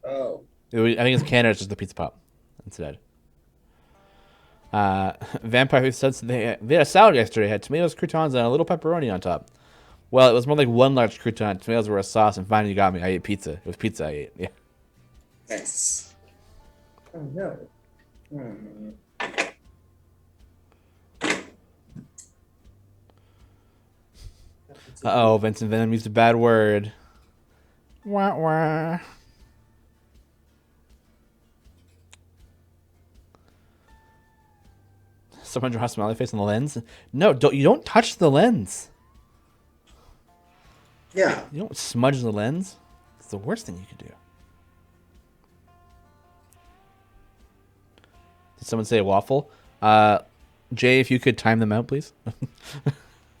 B: Oh,
A: I think it's Canada. It's just the pizza pop instead. Vampire Who says they had a salad yesterday. Had tomatoes, croutons, and a little pepperoni on top. Well, it was more like one large crouton. Tomatoes were a sauce, and finally you got me. I ate pizza. It was pizza I ate. Yeah.
B: nice. Oh no. Hmm.
A: Oh, Vincent Venom used a bad word. Wah wah. Someone draw a smiley face on the lens. No, you don't touch the lens.
B: Yeah.
A: You don't smudge the lens. It's the worst thing you could do. Did someone say a waffle? Jay, if you could time them out, please.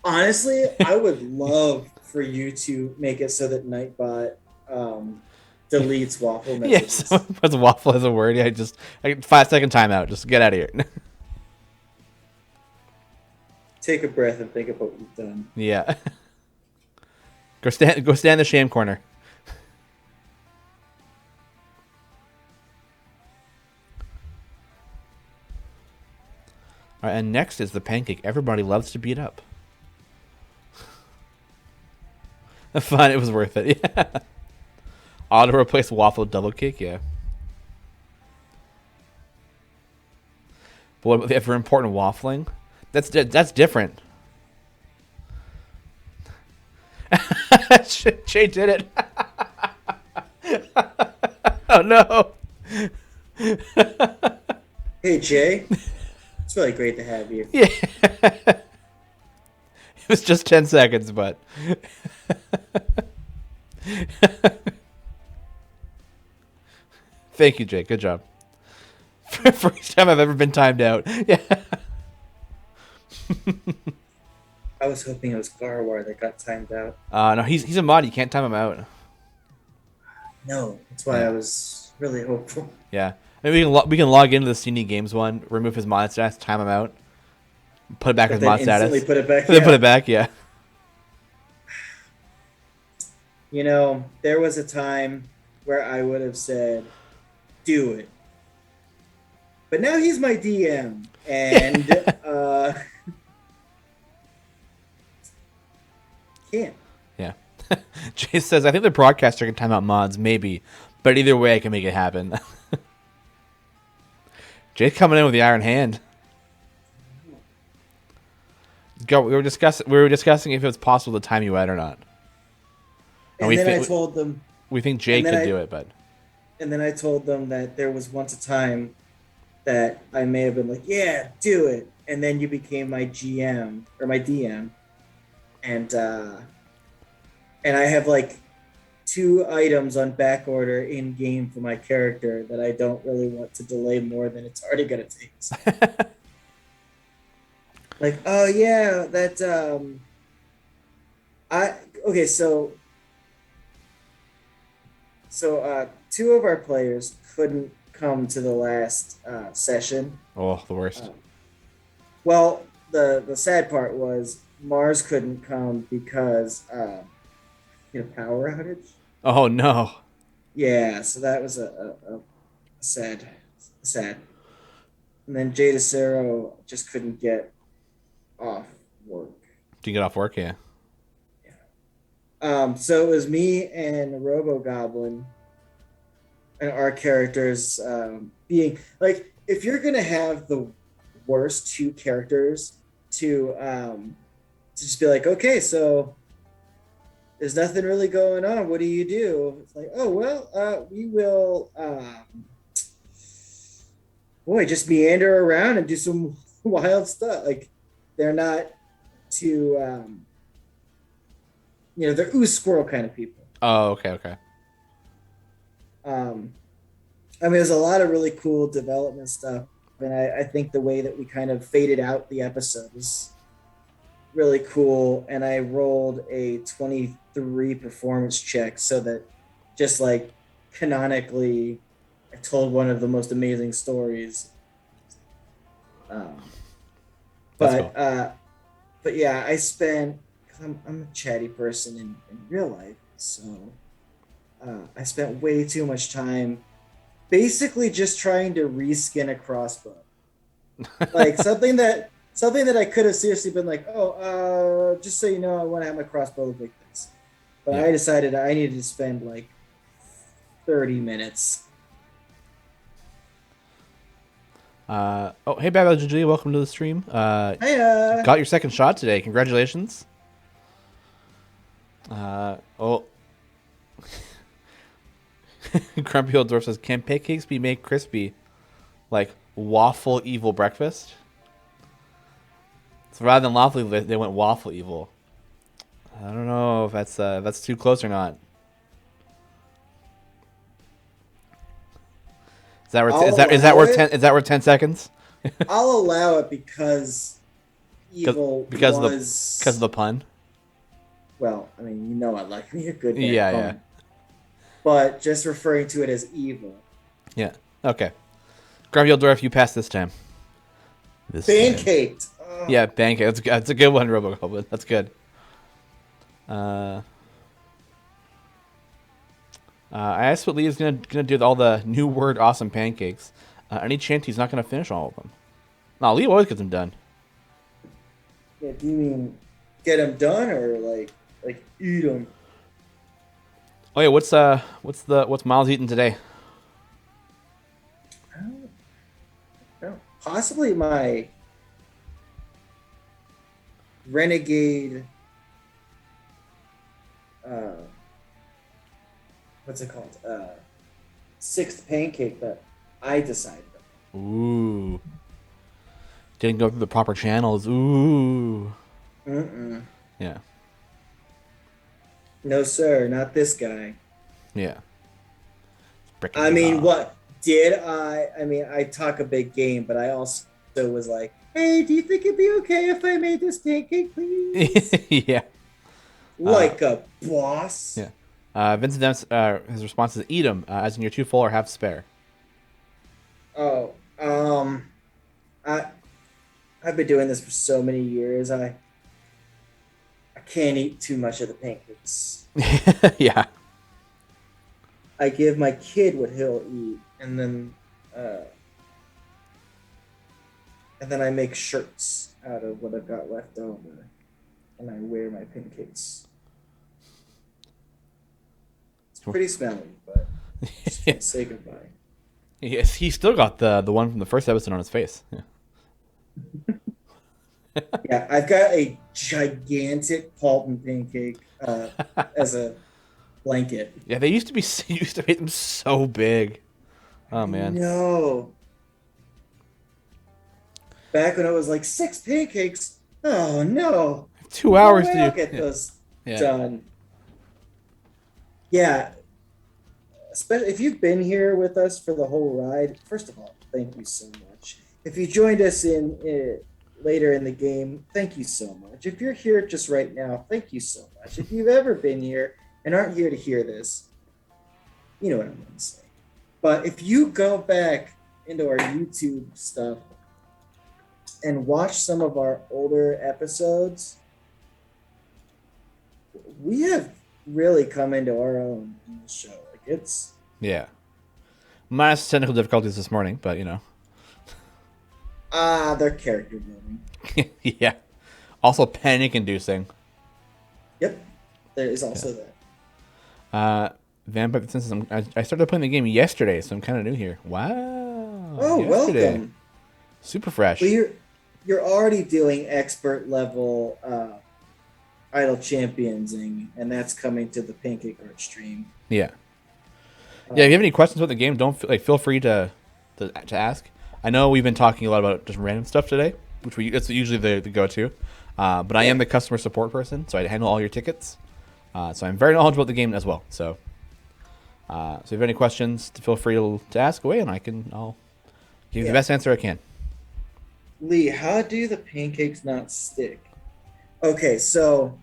B: Honestly, I would love for you to make it so that Nightbot deletes waffle
A: Yes,
B: messages.
A: puts waffle as a word. Yeah, just 5 second timeout. Just get out of here.
B: Take a breath and think of what you've done.
A: Yeah. Go stand in the shame corner. All right, and next is the pancake everybody loves to beat up. Fun, it was worth it. Yeah. Auto replace waffle double cake, yeah. But what if for important waffling? That's different. Jay did it. Oh no.
B: Hey Jay, it's really great to have you.
A: Yeah. It was just 10 seconds, but thank you, Jake. Good job. First time I've ever been timed out. Yeah.
B: I was hoping it was Garwar that got timed out.
A: No, he's a mod. You can't time him out.
B: No, that's why
A: Yeah.
B: I was really hopeful.
A: Yeah. Maybe we can log into the CD Games one, remove his mod status, time him out, put it back
B: But
A: as
B: then
A: mod status.
B: instantly put it back.
A: Then
B: Yeah.
A: put it back. Yeah.
B: You know, there was a time where I would have said, "Do it," but now he's my DM, and can't.
A: Yeah. Jay says, I think the broadcaster can time out mods, maybe, but either way, I can make it happen. Jay's coming in with the iron hand. Go. We were discussing if it was possible to time you out or not.
B: And then I told them,
A: We think Jay
B: and then
A: could
B: I-
A: do it, but
B: and then I told them that there was once a time that I may have been like, "Yeah, do it," and then you became my GM or my DM, and I have like 2 items on back order in game for my character that I don't really want to delay more than it's already gonna take. Like, oh yeah, that I okay, so 2 of our players couldn't come to the last session.
A: oh, the worst.
B: Well, the sad part was Mars couldn't come because power outage.
A: Oh no.
B: Yeah, so that was a sad, sad. And then Jay DeCero just couldn't get off work.
A: Did you get off work? Yeah.
B: So it was me and Robo Goblin and our characters being like, if you're gonna have the worst two characters to just be like, okay, so there's nothing really going on. What do you do? It's like, oh well, we will, boy, just meander around and do some wild stuff. Like they're not too, they're ooze squirrel kind of people.
A: Oh, okay, okay.
B: Um, I mean, there's a lot of really cool development stuff, and I think the way that we kind of faded out the episode is really cool. And I rolled a 23 performance check so that just like canonically, I told one of the most amazing stories. Um,
A: That's
B: but
A: cool.
B: but yeah, I spent, because I'm a chatty person in real life, so I spent way too much time basically just trying to reskin a crossbow, like something that I could have seriously been like, oh, just so you know, I want to have my crossbow look like this, but
A: Yeah.
B: I decided I needed to spend like 30 minutes.
A: Oh, hey, Babel GG, welcome to the stream.
B: I
A: Got your second shot today. Congratulations. Oh, Grumpy Old Dwarf says, can pancakes be made crispy like waffle evil breakfast? So rather than lawful evil, they went waffle evil. I don't know if that's too close or not. Is that worth
B: I'll
A: is that
B: allow
A: worth
B: it.
A: 10 seconds?
B: I'll allow it because
A: Because
B: evil
A: because of the because of
B: was,
A: the pun.
B: well, I mean, I like me a good bad
A: Yeah, yeah,
B: pun, but just referring to it as evil.
A: yeah. Okay, Grumpy Old Dwarf, you passed this time. This time.
B: Pancaked. Oh.
A: Yeah, bank it. That's a good one, Robogoblin. That's good. Uh, I asked what Lee is gonna do with all the new word awesome pancakes. Any chance he's not gonna finish all of them? No, Lee always gets them done.
B: Yeah, do you mean get them done or like eat them?
A: Oh yeah, what's Miles eating today?
B: I don't know. Possibly my renegade. Uh, what's it called? Sixth pancake that I decided
A: Ooh, didn't go through the proper channels. Ooh,
B: on. Mm-mm.
A: yeah,
B: No, sir, not this guy.
A: yeah. Breaking
B: I
A: the
B: mean,
A: law.
B: what did I? I mean, I talk a big game, but I also was like, "Hey, do you think it'd be okay if I made this pancake, please?"
A: Yeah,
B: Like a boss.
A: yeah. Vincent Demps, his response is eat them, as in you're too full or have spare.
B: Oh, I I've been doing this for so many years. I can't eat too much of the pancakes.
A: Yeah.
B: I give my kid what he'll eat, uh, and then I make shirts out of what I've got left over, and I wear my pancakes. It's pretty smelly, but just can't say goodbye.
A: Yes, he still got the one from the first episode on his face. Yeah.
B: Yeah, I've got a gigantic Paulton pancake as a blanket.
A: Yeah, they used to be used to make them so big. Oh man.
B: No, back when it was like six pancakes. Oh no,
A: 2 hours
B: no
A: to
B: way I'll
A: do.
B: get
A: Yeah.
B: those
A: Yeah.
B: done. Yeah, especially if you've been here with us for the whole ride. First of all, thank you so much. If you joined us in later in the game, thank you so much. If you're here just right now, thank you so much. If you've ever been here and aren't here to hear this, you know what I'm going to say. But if you go back into our YouTube stuff and watch some of our older episodes, we have really come into our own in the show. Like it's
A: Yeah. Minus technical difficulties this morning, but you know.
B: their character building.
A: Yeah. Also panic inducing.
B: Yep, there is
A: Yeah.
B: also that.
A: Uh, Vampire since I started playing the game yesterday, so I'm kind of new here. Wow.
B: Oh,
A: Yesterday.
B: welcome.
A: Super
B: Well,
A: fresh.
B: you're already doing expert level idol championsing, and that's coming to the Pancake Art stream.
A: Yeah. Yeah, if you
B: Um,
A: have any questions about the game, don't feel free to ask. I know we've been talking a lot about just random stuff today, which it's usually the go to. But I am
B: yeah,
A: the customer support person, so I handle all your tickets. So I'm very knowledgeable about the game as well. So if you have any questions, feel free to ask away, and I'll give you the
B: yeah.
A: best answer I can.
B: Lee, how do the pancakes not stick? Okay, so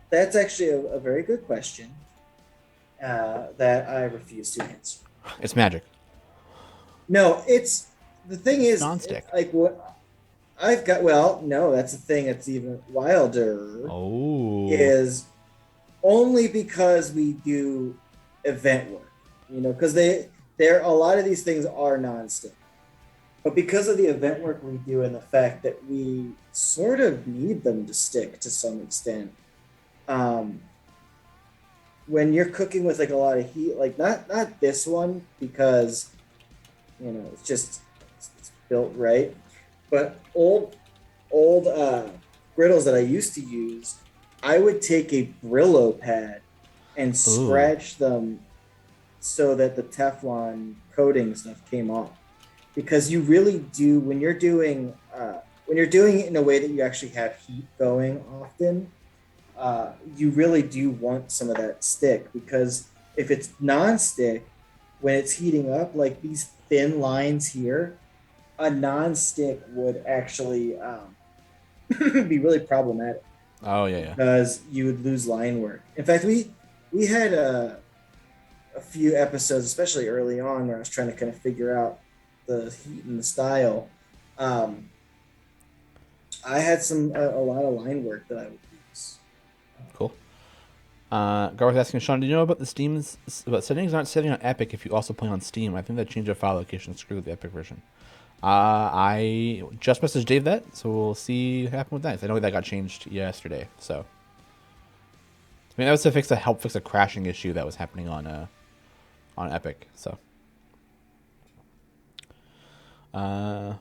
B: that's actually a very good question that I refuse to answer.
A: It's magic.
B: No, it's the thing
A: It's
B: is, it's
A: non-stick.
B: like what I've got. Well, no, that's the thing that's even wilder
A: Oh.
B: is only because we do event work, because there a lot of these things are non-stick, but because of the event work we do and the fact that we sort of need them to stick to some extent, um, when you're cooking with like a lot of heat, like not this one because it's just it's built right, but old griddles that I used to use, I would take a Brillo pad and
A: Ooh.
B: scratch them so that the Teflon coating stuff came off. Because you really do when you're doing it in a way that you actually have heat going often, you really do want some of that stick because if it's non-stick, when it's heating up, like these thin lines here, a non-stick would actually be really problematic
A: Oh yeah, yeah.
B: because you would lose line work. In fact, we had a few episodes, especially early on, where I was trying to kind of figure out the heat and the style. Um, I had a lot of line work that I would use.
A: Cool. Garth asking Sean, do you know about the Steam's about settings not setting on Epic if you also play on Steam? I think that changed the file location to screw with the Epic version. I just messaged Dave that, so we'll see what happened with that. I know that got changed yesterday, so I mean that was to help fix a crashing issue that was happening on Epic. So, uh,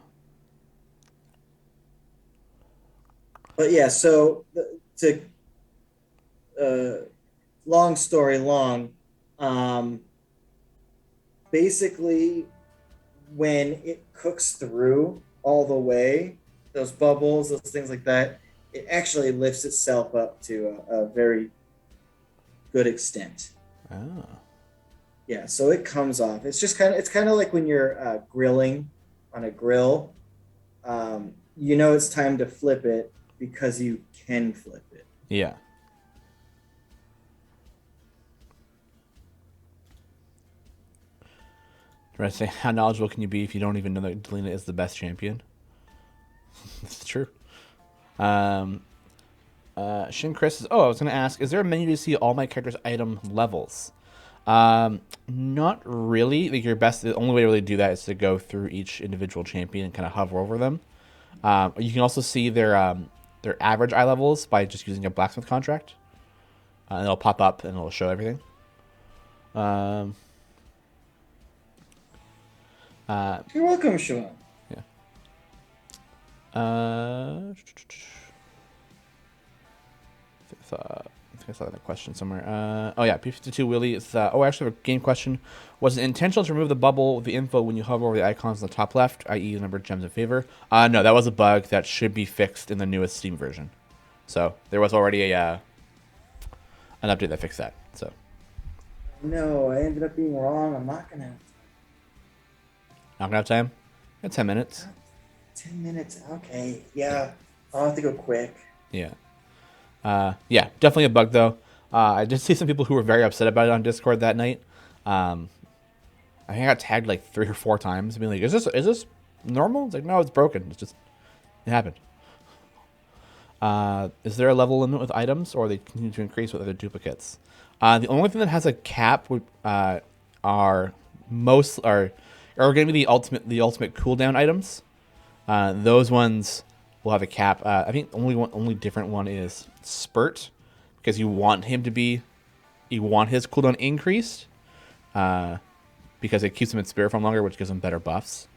B: But yeah, so to long story long, um, basically when it cooks through all the way, those bubbles, those things like that, it actually lifts itself up to a very good extent.
A: oh,
B: Yeah, so it comes off. It's kind of like when you're grilling on a grill. It's time to flip it because you can flip it.
A: yeah. Trying to say, how knowledgeable can you be if you don't even know that Delina is the best champion? It's true. Um, Shin Chris says, I was going to ask, is there a menu to see all my characters' item levels? Not really. Like the only way to really do that is to go through each individual champion and kind of hover over them. You can also see their average eye levels by just using a blacksmith contract. And it'll pop up and it'll show everything. Um,
B: You're welcome, Sean.
A: yeah. Uh, I think I saw that question somewhere. P52 Willie. It's actually, a game question. Was it intentional to remove the bubble with the info when you hover over the icons on the top left, i.e., the number of gems in favor? No, that was a bug that should be fixed in the newest Steam version. So there was already an update that fixed that. So
B: No, I ended up being wrong. I'm not gonna
A: not gonna have time. Got 10 minutes.
B: 10 minutes. Okay, yeah, I'll have to go quick.
A: Yeah. Yeah, definitely a bug though. I did see some people who were very upset about it on Discord that night. I think I got tagged like 3 or 4 times, being like, "Is this normal?" It's like, no, it's broken. It happened. Is there a level limit with items, or they continue to increase with other duplicates? The only thing that has a cap are most are going to be the ultimate cooldown items. Those ones will have a cap. I think only different one is Spurt, because you want his cooldown increased, because it keeps him in spirit form longer, which gives him better buffs.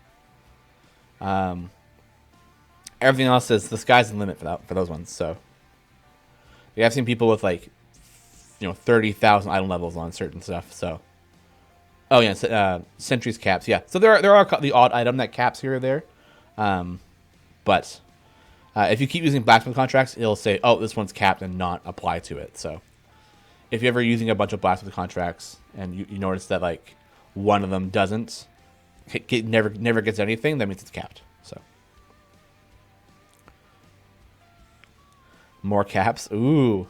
A: Everything else is the sky's the limit for those ones. So we have seen people with 30,000 item levels on certain stuff. So sentries caps. Yeah, so there are the odd item that caps here or there, but if you keep using blacksmith contracts, it'll say, oh, this one's capped and not apply to it. So if you're ever using a bunch of blacksmith contracts and you notice that one of them doesn't never gets anything, that means it's capped. So more caps. Ooh,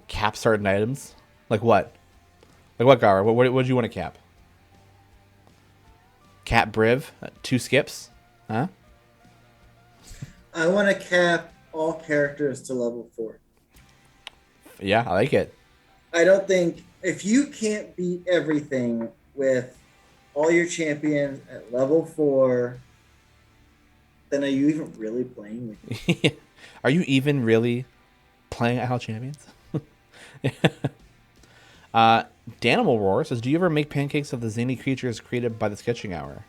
A: cap certain items. Like what? Like what, Gara? What do you want to cap? Cap Briv, 2 skips, huh?
B: I want to cap all characters to level 4.
A: Yeah, I like it.
B: I don't think if you can't beat everything with all your champions at level 4, then are you even really playing with me?
A: Are you even really playing at Hell Champions? Danimal Roar says, do you ever make pancakes of the zany creatures created by the sketching hour?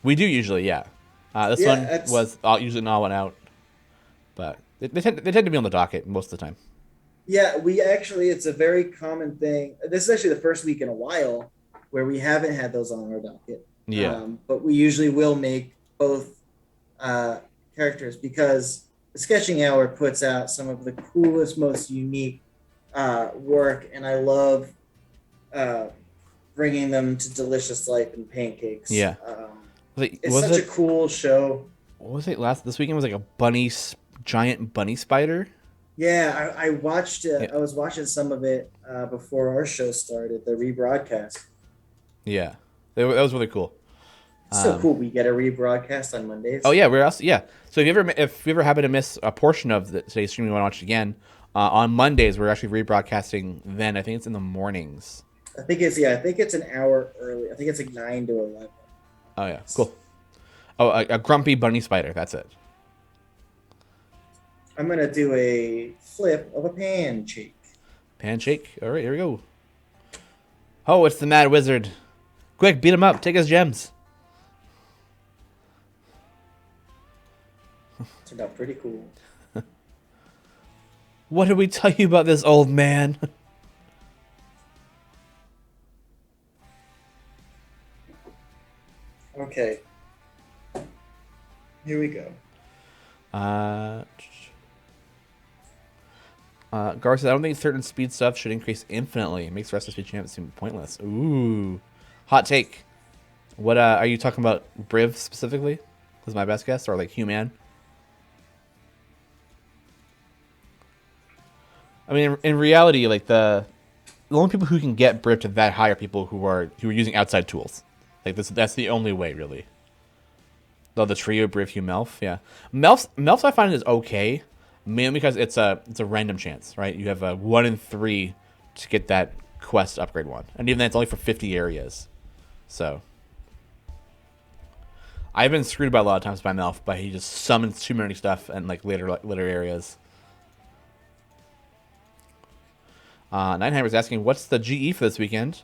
A: We do usually, yeah. This one was usually not one out, but they tend to be on the docket most of the time.
B: Yeah, it's a very common thing. This is actually the first week in a while where we haven't had those on our docket.
A: Yeah.
B: But we usually will make both characters because the sketching hour puts out some of the coolest, most unique work, and I love bringing them to delicious life and pancakes.
A: Yeah.
B: It's such a cool show.
A: What was it this weekend? Was like a giant bunny spider.
B: Yeah, I watched it. Yeah. I was watching some of it before our show started, the rebroadcast.
A: Yeah, that was really cool.
B: So cool. We get a rebroadcast on Mondays.
A: Oh yeah, we're also So if you ever happen to miss a portion of today's stream, you want to watch it again, on Mondays we're actually rebroadcasting. Then I think it's in the mornings.
B: I think it's an hour early. I think it's 9 to 11.
A: Oh yeah, cool. Oh, a grumpy bunny spider. That's it.
B: I'm gonna do a flip of a pancake.
A: Pancake. All right, here we go. Oh, it's the Mad Wizard. Quick, beat him up. Take his gems.
B: Turned out pretty cool.
A: What did we tell you about this old man?
B: Okay. Here we go.
A: Gar says, I don't think certain speed stuff should increase infinitely. It makes the rest of speed champs seem pointless. Ooh. Hot take. What are you talking about? Briv specifically? Was my best guess, or human? I mean, in reality, the only people who can get Briv to that high are people who are using outside tools. That's the only way, really. Though the trio Briv, Hugh, Melf, yeah. Melf I find is okay, mainly because it's a random chance, right? You have a 1 in 3 to get that quest upgrade one, and even then it's only for 50 areas. So I've been screwed by a lot of times by Melf, but he just summons too many stuff and later areas. Ninehammer's asking, what's the GE for this weekend?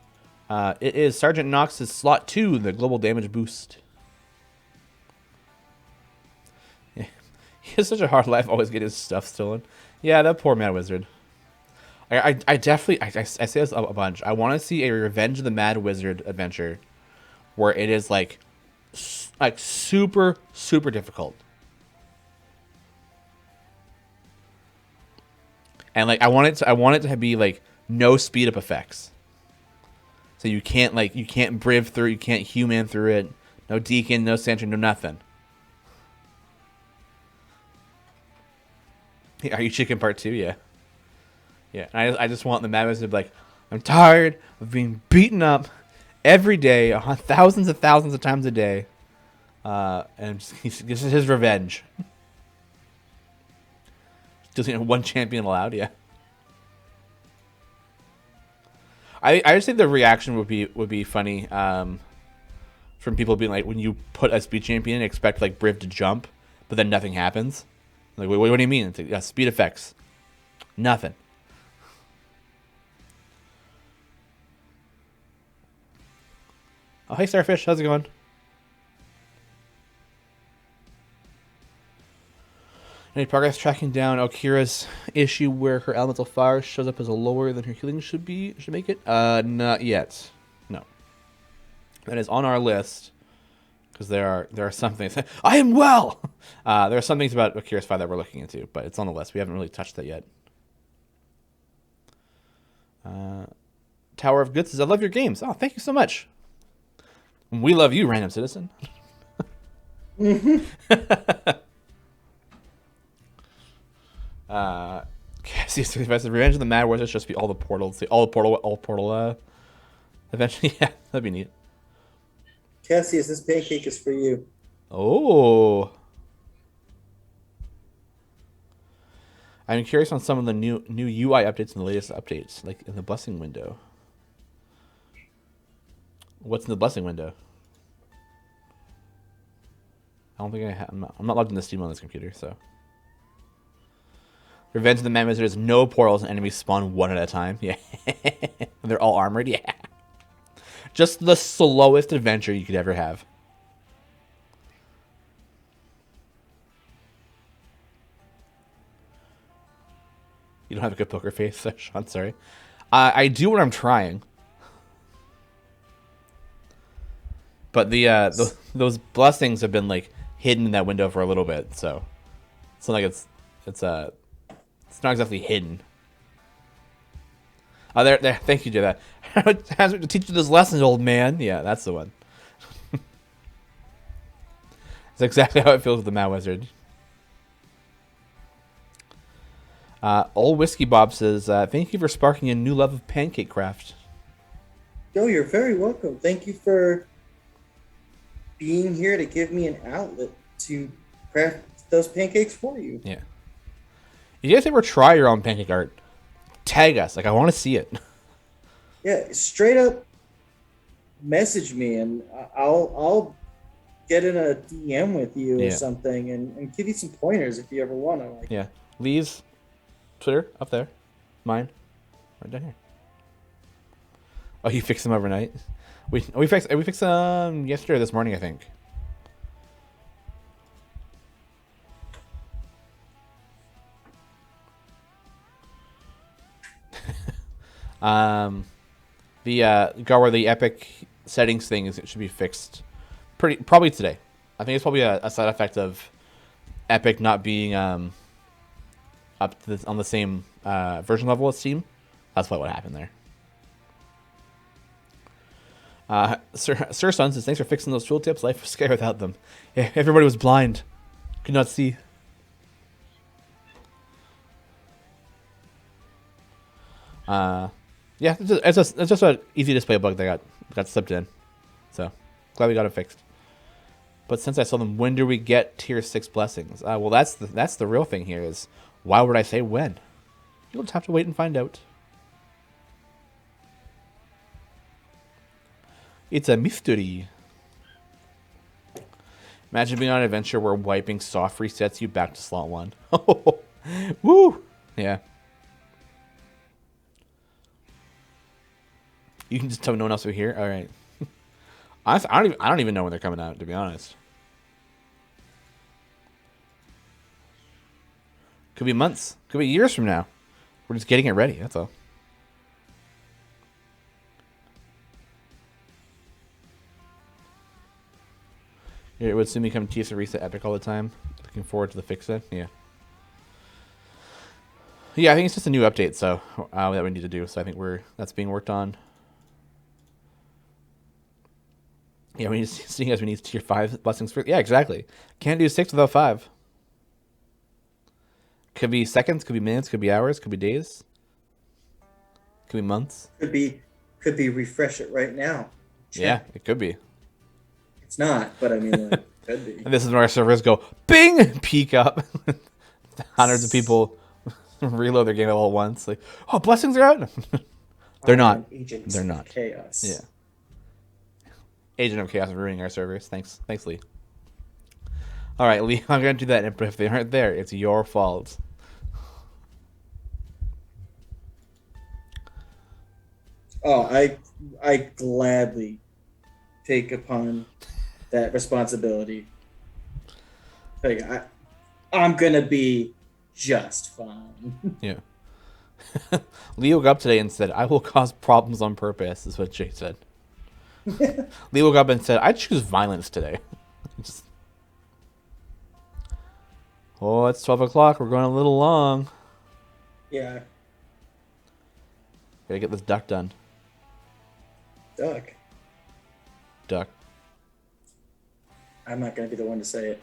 A: It is Sergeant Nox's slot 2, the global damage boost. Yeah. He has such a hard life, always getting his stuff stolen. Yeah, that poor Mad Wizard. I definitely, I say this a bunch. I want to see a Revenge of the Mad Wizard adventure where it is super, super difficult. And I want it to be no speed up effects. So you can't Briv through, you can't human through it. No Deacon, no Sentry, no nothing. Are you Chicken Part 2? Yeah. Yeah. And I just want the Mad Wizard to be like, I'm tired of being beaten up every day, thousands of times a day. And this is his revenge. Just one champion allowed. Yeah. I just think the reaction would be funny. From people being like, when you put a speed champion, expect like Briv to jump, but then nothing happens. Like, what do you mean? It's like, yeah, speed effects. Nothing. Oh, hey, Starfish. How's it going? Any progress tracking down Okira's issue where her elemental fire shows up as a lower than her healing should make it? Not yet. No. That is on our list because there are some things. I am well. There are some things about Okira's fire that we're looking into, but it's on the list. We haven't really touched that yet. Tower of Good says, I love your games. Oh, thank you so much. We love you, random citizen. Cassie's Revenge of the Mad Wizards just be all the portals, all portal. Eventually, yeah, that'd be neat.
B: Cassius, this pancake is for you.
A: Oh. I'm curious on some of the new UI updates and the latest updates, like in the blessing window. What's in the blessing window? I don't think I'm not logged into Steam on this computer, so. Revenge of the Mad Wizard is no portals and enemies spawn one at a time. Yeah. They're all armored. Yeah. Just the slowest adventure you could ever have. You don't have a good poker face, Sean. Sorry. I do when I'm trying. But those blessings have been like hidden in that window for a little bit, so it's not like it's not exactly hidden. Oh, there. Thank you, Jay. Has to teach you this lesson, old man. Yeah, that's the one. That's exactly how it feels with the Mad Wizard. Old Whiskey Bob says, thank you for sparking a new love of pancake craft.
B: Yo, you're very welcome. Thank you for being here to give me an outlet to craft those pancakes for you.
A: Yeah. If you guys ever try your own pancake art, tag us. Like, I want to see it.
B: Yeah, straight up message me and I'll get in a DM with you or something and give you some pointers if you ever want to. Like,
A: yeah. Lee's Twitter up there. Mine. Right down here. Oh, you fixed them overnight? We fixed them yesterday or this morning, I think. Where the epic settings thing is, it should be fixed probably today. I think it's probably a side effect of Epic not being up to on the same version level as Steam. That's what happened there. Sir Sun says, thanks for fixing those tooltips. Life was scary without them. Yeah, everybody was blind. Could not see. Yeah, it's just an easy display bug that got slipped in. So, glad we got it fixed. But since I saw them, when do we get tier 6 blessings? Well, that's the real thing here is, why would I say when? You'll just have to wait and find out. It's a mystery. Imagine being on an adventure where wiping soft resets you back to slot 1. Woo! Yeah. You can just tell me no one else will hear. All right. I don't even know when they're coming out, to be honest. Could be months. Could be years from now. We're just getting it ready. That's all. It would soon become TS Reset Epic all the time. Looking forward to the fix it. Yeah. Yeah, I think it's just a new update, so that we need to do. So I think that's being worked on. Yeah, we need seeing as we need tier 5 blessings for. Yeah, exactly. Can't do 6 without 5. Could be seconds, could be minutes, could be hours, could be days, could be months.
B: Could be refresh it right now. Check.
A: Yeah, it could be.
B: It's not, but I mean, like, it could be.
A: And this is where our servers go, bing, peak up. Hundreds of people reload their game all at once. Like, oh, blessings are out. They're
B: I
A: not.
B: am Agent
A: They're not.
B: Chaos.
A: Yeah. Agent of Chaos ruining our servers. Thanks, Lee. All right, Lee, I'm gonna do that. But if they aren't there, it's your fault.
B: Oh, I gladly take upon that responsibility. Like I'm gonna be just fine.
A: Yeah. Lee woke up today and said, "I will cause problems on purpose." Is what Jay said. Lee woke up and said, "I choose violence today." Just... Oh, it's 12 o'clock. We're going a little long.
B: Yeah.
A: Gotta get this duck done.
B: Duck.
A: Duck.
B: I'm not gonna be the one to say it.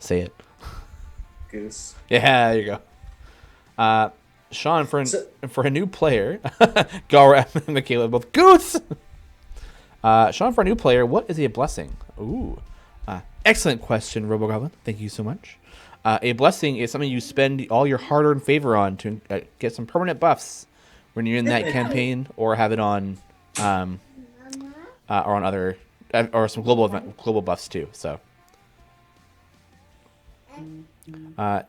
A: Say it.
B: Goose.
A: Yeah, there you go. Sean, for a new player, Gara and Michaela both goose. Sean, for a new player, what is a blessing? Ooh, excellent question, RoboGoblin. Thank you so much. A blessing is something you spend all your hard-earned favor on to get some permanent buffs when you're in that campaign, or have it on, or on other, or some global buffs too. So.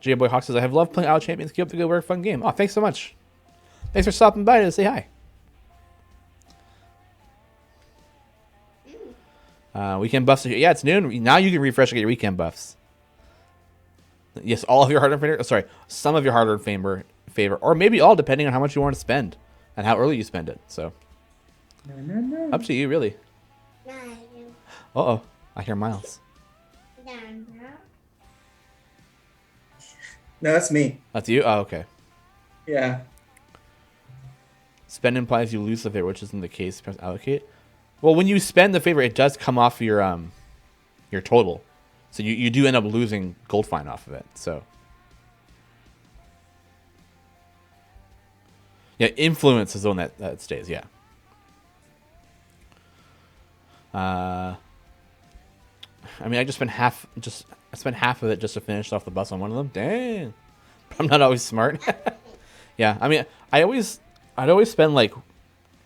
A: J-Boy Hawk says, I have loved playing Out Champions. Keep up the good work. Fun game. Oh, thanks so much. Thanks for stopping by to say hi. Weekend buffs. Yeah, it's noon. Now you can refresh and get your weekend buffs. Yes, all of your hard-earned favor. Oh, sorry, some of your hard-earned favor, or maybe all, depending on how much you want to spend and how early you spend it. So,
B: No.
A: up to you, really. Uh-oh. I hear Miles.
B: No, that's me.
A: That's you? Oh, okay.
B: Yeah.
A: Spend implies you lose the favor, which isn't the case. Press allocate. Well, when you spend the favor, it does come off your total. So you do end up losing gold fine off of it. So yeah, influence is the one that stays, yeah. I mean, I spent half of it just to finish off the bus on one of them. Dang. I'm not always smart. Yeah, I mean, I'd always spend like,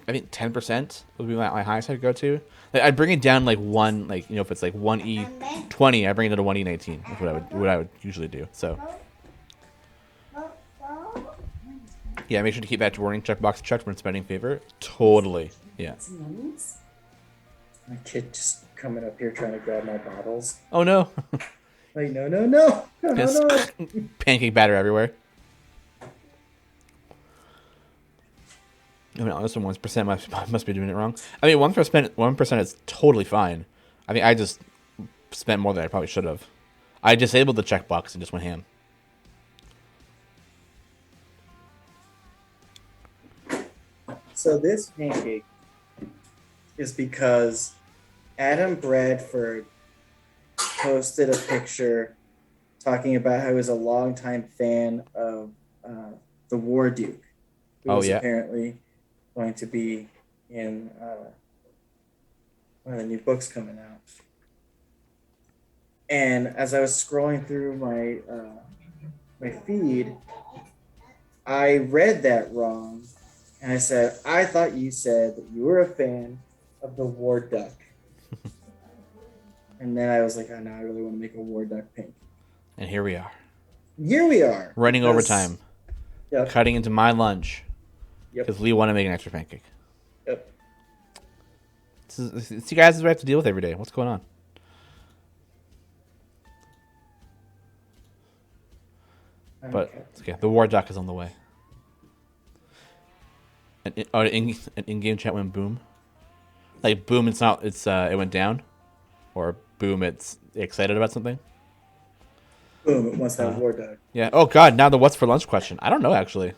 A: I think 10% would be my highest I'd go to. Like, I'd bring it down like one, like, you know, if it's like 1E20, I bring it to 1E19. That's what I would usually do. So yeah, make sure to keep that warning checkbox checked when spending favor. Totally. Yeah.
B: My kid just coming up here trying to grab my bottles.
A: Oh no.
B: Like, no.
A: Pancake batter everywhere. I mean, honestly, 1% must be doing it wrong. I mean, 1% is totally fine. I mean, I just spent more than I probably should have. I disabled the checkbox and just went ham.
B: So this pancake is because Adam Bradford posted a picture talking about how he was a longtime fan of the War Duke, who was apparently going to be in one of the new books coming out. And as I was scrolling through my feed, I read that wrong, and I said, I thought you said that you were a fan of the War Duck. And then I was like, oh no, I really want to make a War Duck pink.
A: And here we are.
B: Running
A: overtime.
B: Yep.
A: Cutting into my lunch.
B: Yep.
A: Because Lee wanted to make an extra pancake.
B: Yep.
A: It's you guys we have to deal with every day. What's going on? But it's okay. The War Duck is on the way. An in-game chat went boom. Like boom, it went down, or boom, it's excited about something.
B: Boom, it wants that War Duck.
A: Yeah. Oh God, now the what's for lunch question. I don't know actually.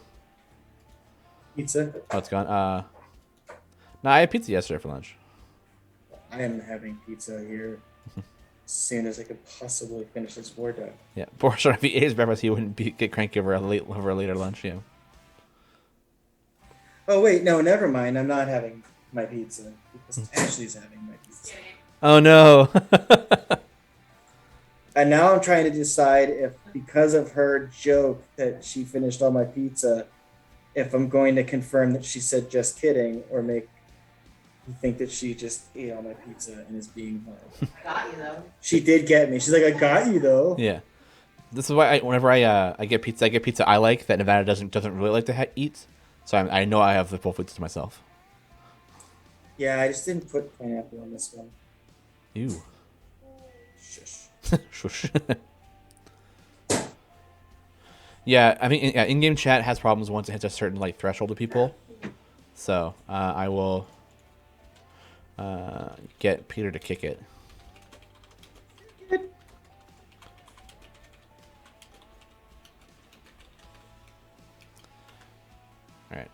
B: Pizza.
A: Oh, it's gone. No, I had pizza yesterday for lunch.
B: I am having pizza here as soon as I could possibly finish this War Duck.
A: Yeah, for sure. If he ate his breakfast, he wouldn't get cranky over a later lunch. Yeah.
B: Oh wait, no, never mind. I'm not having my pizza because Ashley's having my pizza.
A: Oh no.
B: And now I'm trying to decide if, because of her joke that she finished all my pizza, if I'm going to confirm that she said just kidding or make you think that she just ate all my pizza and is being horrible. Got you though. She did get me. She's like, I got you though.
A: Yeah. This is why whenever I get pizza I like that Nevada doesn't really like to eat. So I know I have the full foods to myself.
B: Yeah, I just didn't put pineapple on this one.
A: Ew.
B: Shush.
A: Shush. Yeah, I mean, in-game chat has problems once it hits a certain like threshold of people. So I will get Peter to kick it. All right.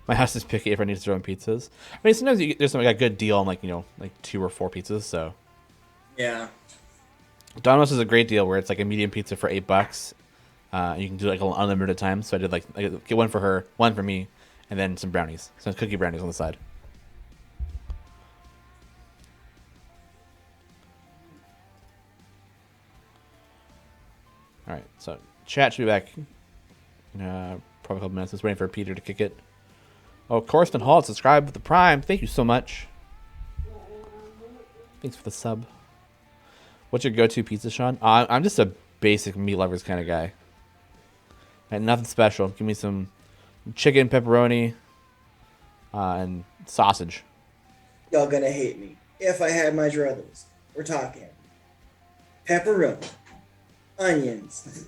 A: My house is picky if I need to throw in pizzas. I mean, sometimes there's like a good deal on like like 2 or 4 pizzas. So
B: yeah,
A: Domino's is a great deal where it's like a medium pizza for $8. You can do like unlimited time. So I did like get one for her, one for me, and then some brownies, some cookie brownies on the side. All right, so chat should be back in probably a couple minutes. Just waiting for Peter to kick it. Oh, Coruscant Hall, subscribe with the Prime. Thank you so much. Thanks for the sub. What's your go-to pizza, Sean? I'm just a basic meat lovers kind of guy. And nothing special. Give me some chicken, pepperoni, and sausage.
B: y'all gonna hate me. If I had my druthers, we're talking pepperoni, onions,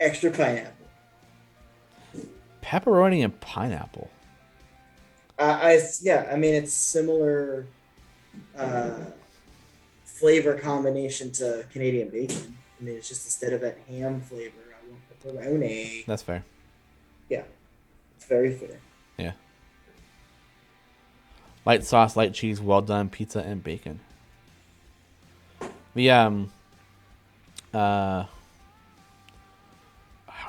B: extra pineapple.
A: Pepperoni and pineapple.
B: I mean it's similar flavor combination to Canadian bacon. I mean it's just instead of that ham flavor, I want pepperoni.
A: That's fair.
B: Yeah, it's very fair.
A: Yeah. Light sauce, light cheese, well done, pizza and bacon. What's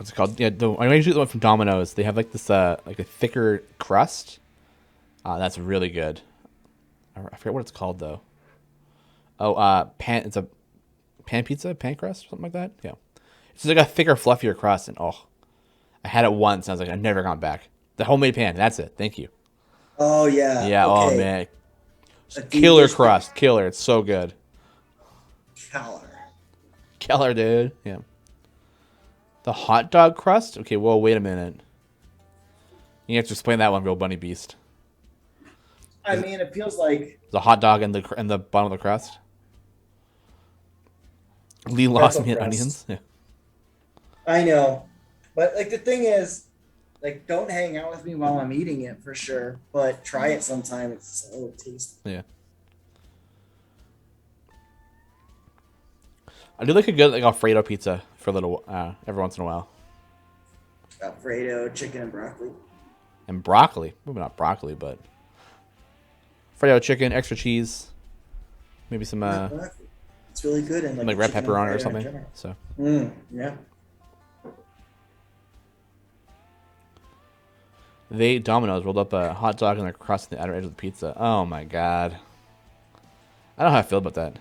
A: it called? Yeah, I usually the one from Domino's. They have like this like a thicker crust. That's really good. I forget what it's called though. Oh, pan. It's a pan pizza, pan crust, something like that. Yeah, it's like a thicker, fluffier crust, and I had it once. And I was like, I've never gone back. The homemade pan. That's it. Thank you.
B: Oh yeah.
A: Yeah.
B: Okay.
A: Oh man, killer crust, killer. It's so good. Killer, dude. Yeah. The hot dog crust? Okay, well, wait a minute. You have to explain that one, real bunny beast.
B: I mean, it feels like
A: The hot dog and the bottom of the crust. Lee lost me at onions. Yeah.
B: I know, but like the thing is, like, don't hang out with me while I'm eating it for sure, but try it sometime. It's so tasty.
A: Yeah. I do like a good like Alfredo pizza for a little every once in a while.
B: Alfredo, chicken, and broccoli.
A: And broccoli. Maybe not broccoli, but Alfredo chicken, extra cheese, maybe some
B: it's really good and
A: like red pepper on it or something. So
B: yeah.
A: They Domino's rolled up a hot dog and they're crossing the outer edge of the pizza. Oh my god. I don't know how I feel about that.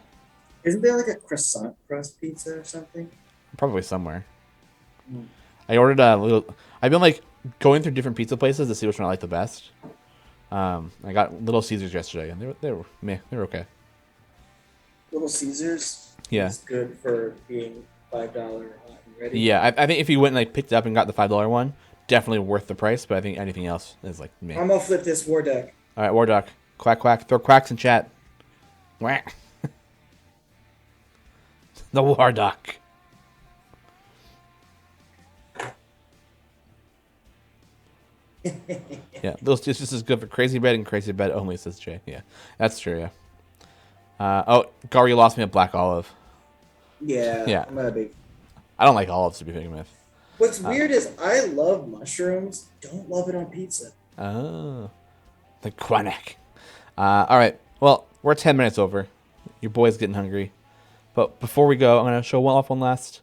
B: Isn't there like a croissant crust pizza or something?
A: Probably somewhere. I ordered a little. I've been like going through different pizza places to see which one I like the best. I got Little Caesars yesterday, and they were meh. They were okay.
B: Little Caesars.
A: Yeah.
B: It's good for being $5 hot and ready.
A: Yeah, I think if you went and like picked it up and got the $5 one, definitely worth the price. But I think anything else is like meh.
B: I'm gonna flip this war deck.
A: All right, War Duck, quack quack, throw quacks in chat. Whack. The War Duck. Yeah, those just as good for Crazy Bed and Crazy Bed only, says Jay. Yeah, that's true. Yeah. Gar, you lost me at Black Olive.
B: Yeah.
A: Yeah.
B: I'm not a big.
A: I don't like olives to begin with.
B: What's weird is I love mushrooms. Don't love it on pizza.
A: Oh, the Quanek. All right. Well, we're 10 minutes over. Your boy's getting hungry. But before we go, I'm gonna show off one last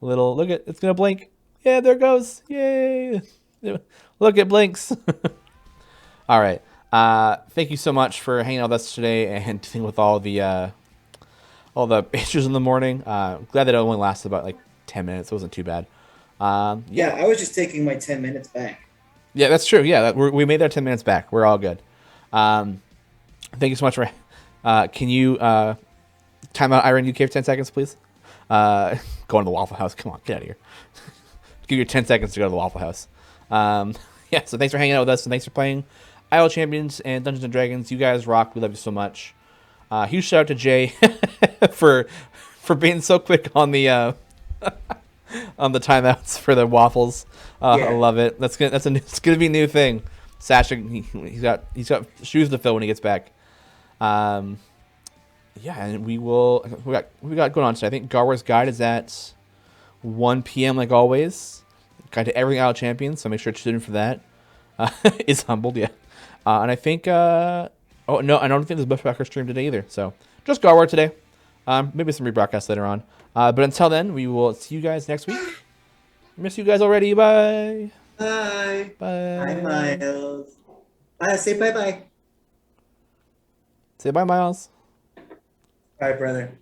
A: little look at. It's gonna blink. Yeah, there it goes. Yay! Look, it blinks. All right. Thank you so much for hanging out with us today and dealing with all the all the issues in the morning. Glad that it only lasted about like 10 minutes. It wasn't too bad.
B: Yeah, I was just taking my 10 minutes back.
A: Yeah, that's true. Yeah, we made our 10 minutes back. We're all good. Um, thank you so much for. Can you time out Iron UK for 10 seconds, please? Going to the Waffle House. Come on, get out of here. Give you 10 seconds to go to the Waffle House. Yeah, so thanks for hanging out with us and thanks for playing IL Champions and Dungeons and Dragons. You guys rock. We love you so much. Huge shout out to Jay for being so quick on the timeouts for the waffles.
B: Yeah.
A: I love it. It's gonna be a new thing. Sasha, he's got shoes to fill when he gets back. Yeah, and we got going on today. I think Garwar's guide is at 1 p.m. like always. Guide to everything out champions, so make sure to tune in for that. Is humbled, yeah. And I think oh no, I don't think there's a Bushwhacker stream today either. So just Garwar today. Maybe some rebroadcast later on. But until then, we will see you guys next week. Miss you guys already. Bye.
B: Bye.
A: Bye.
B: Bye, Miles. Say bye bye.
A: Say bye, Miles.
B: Bye, brother.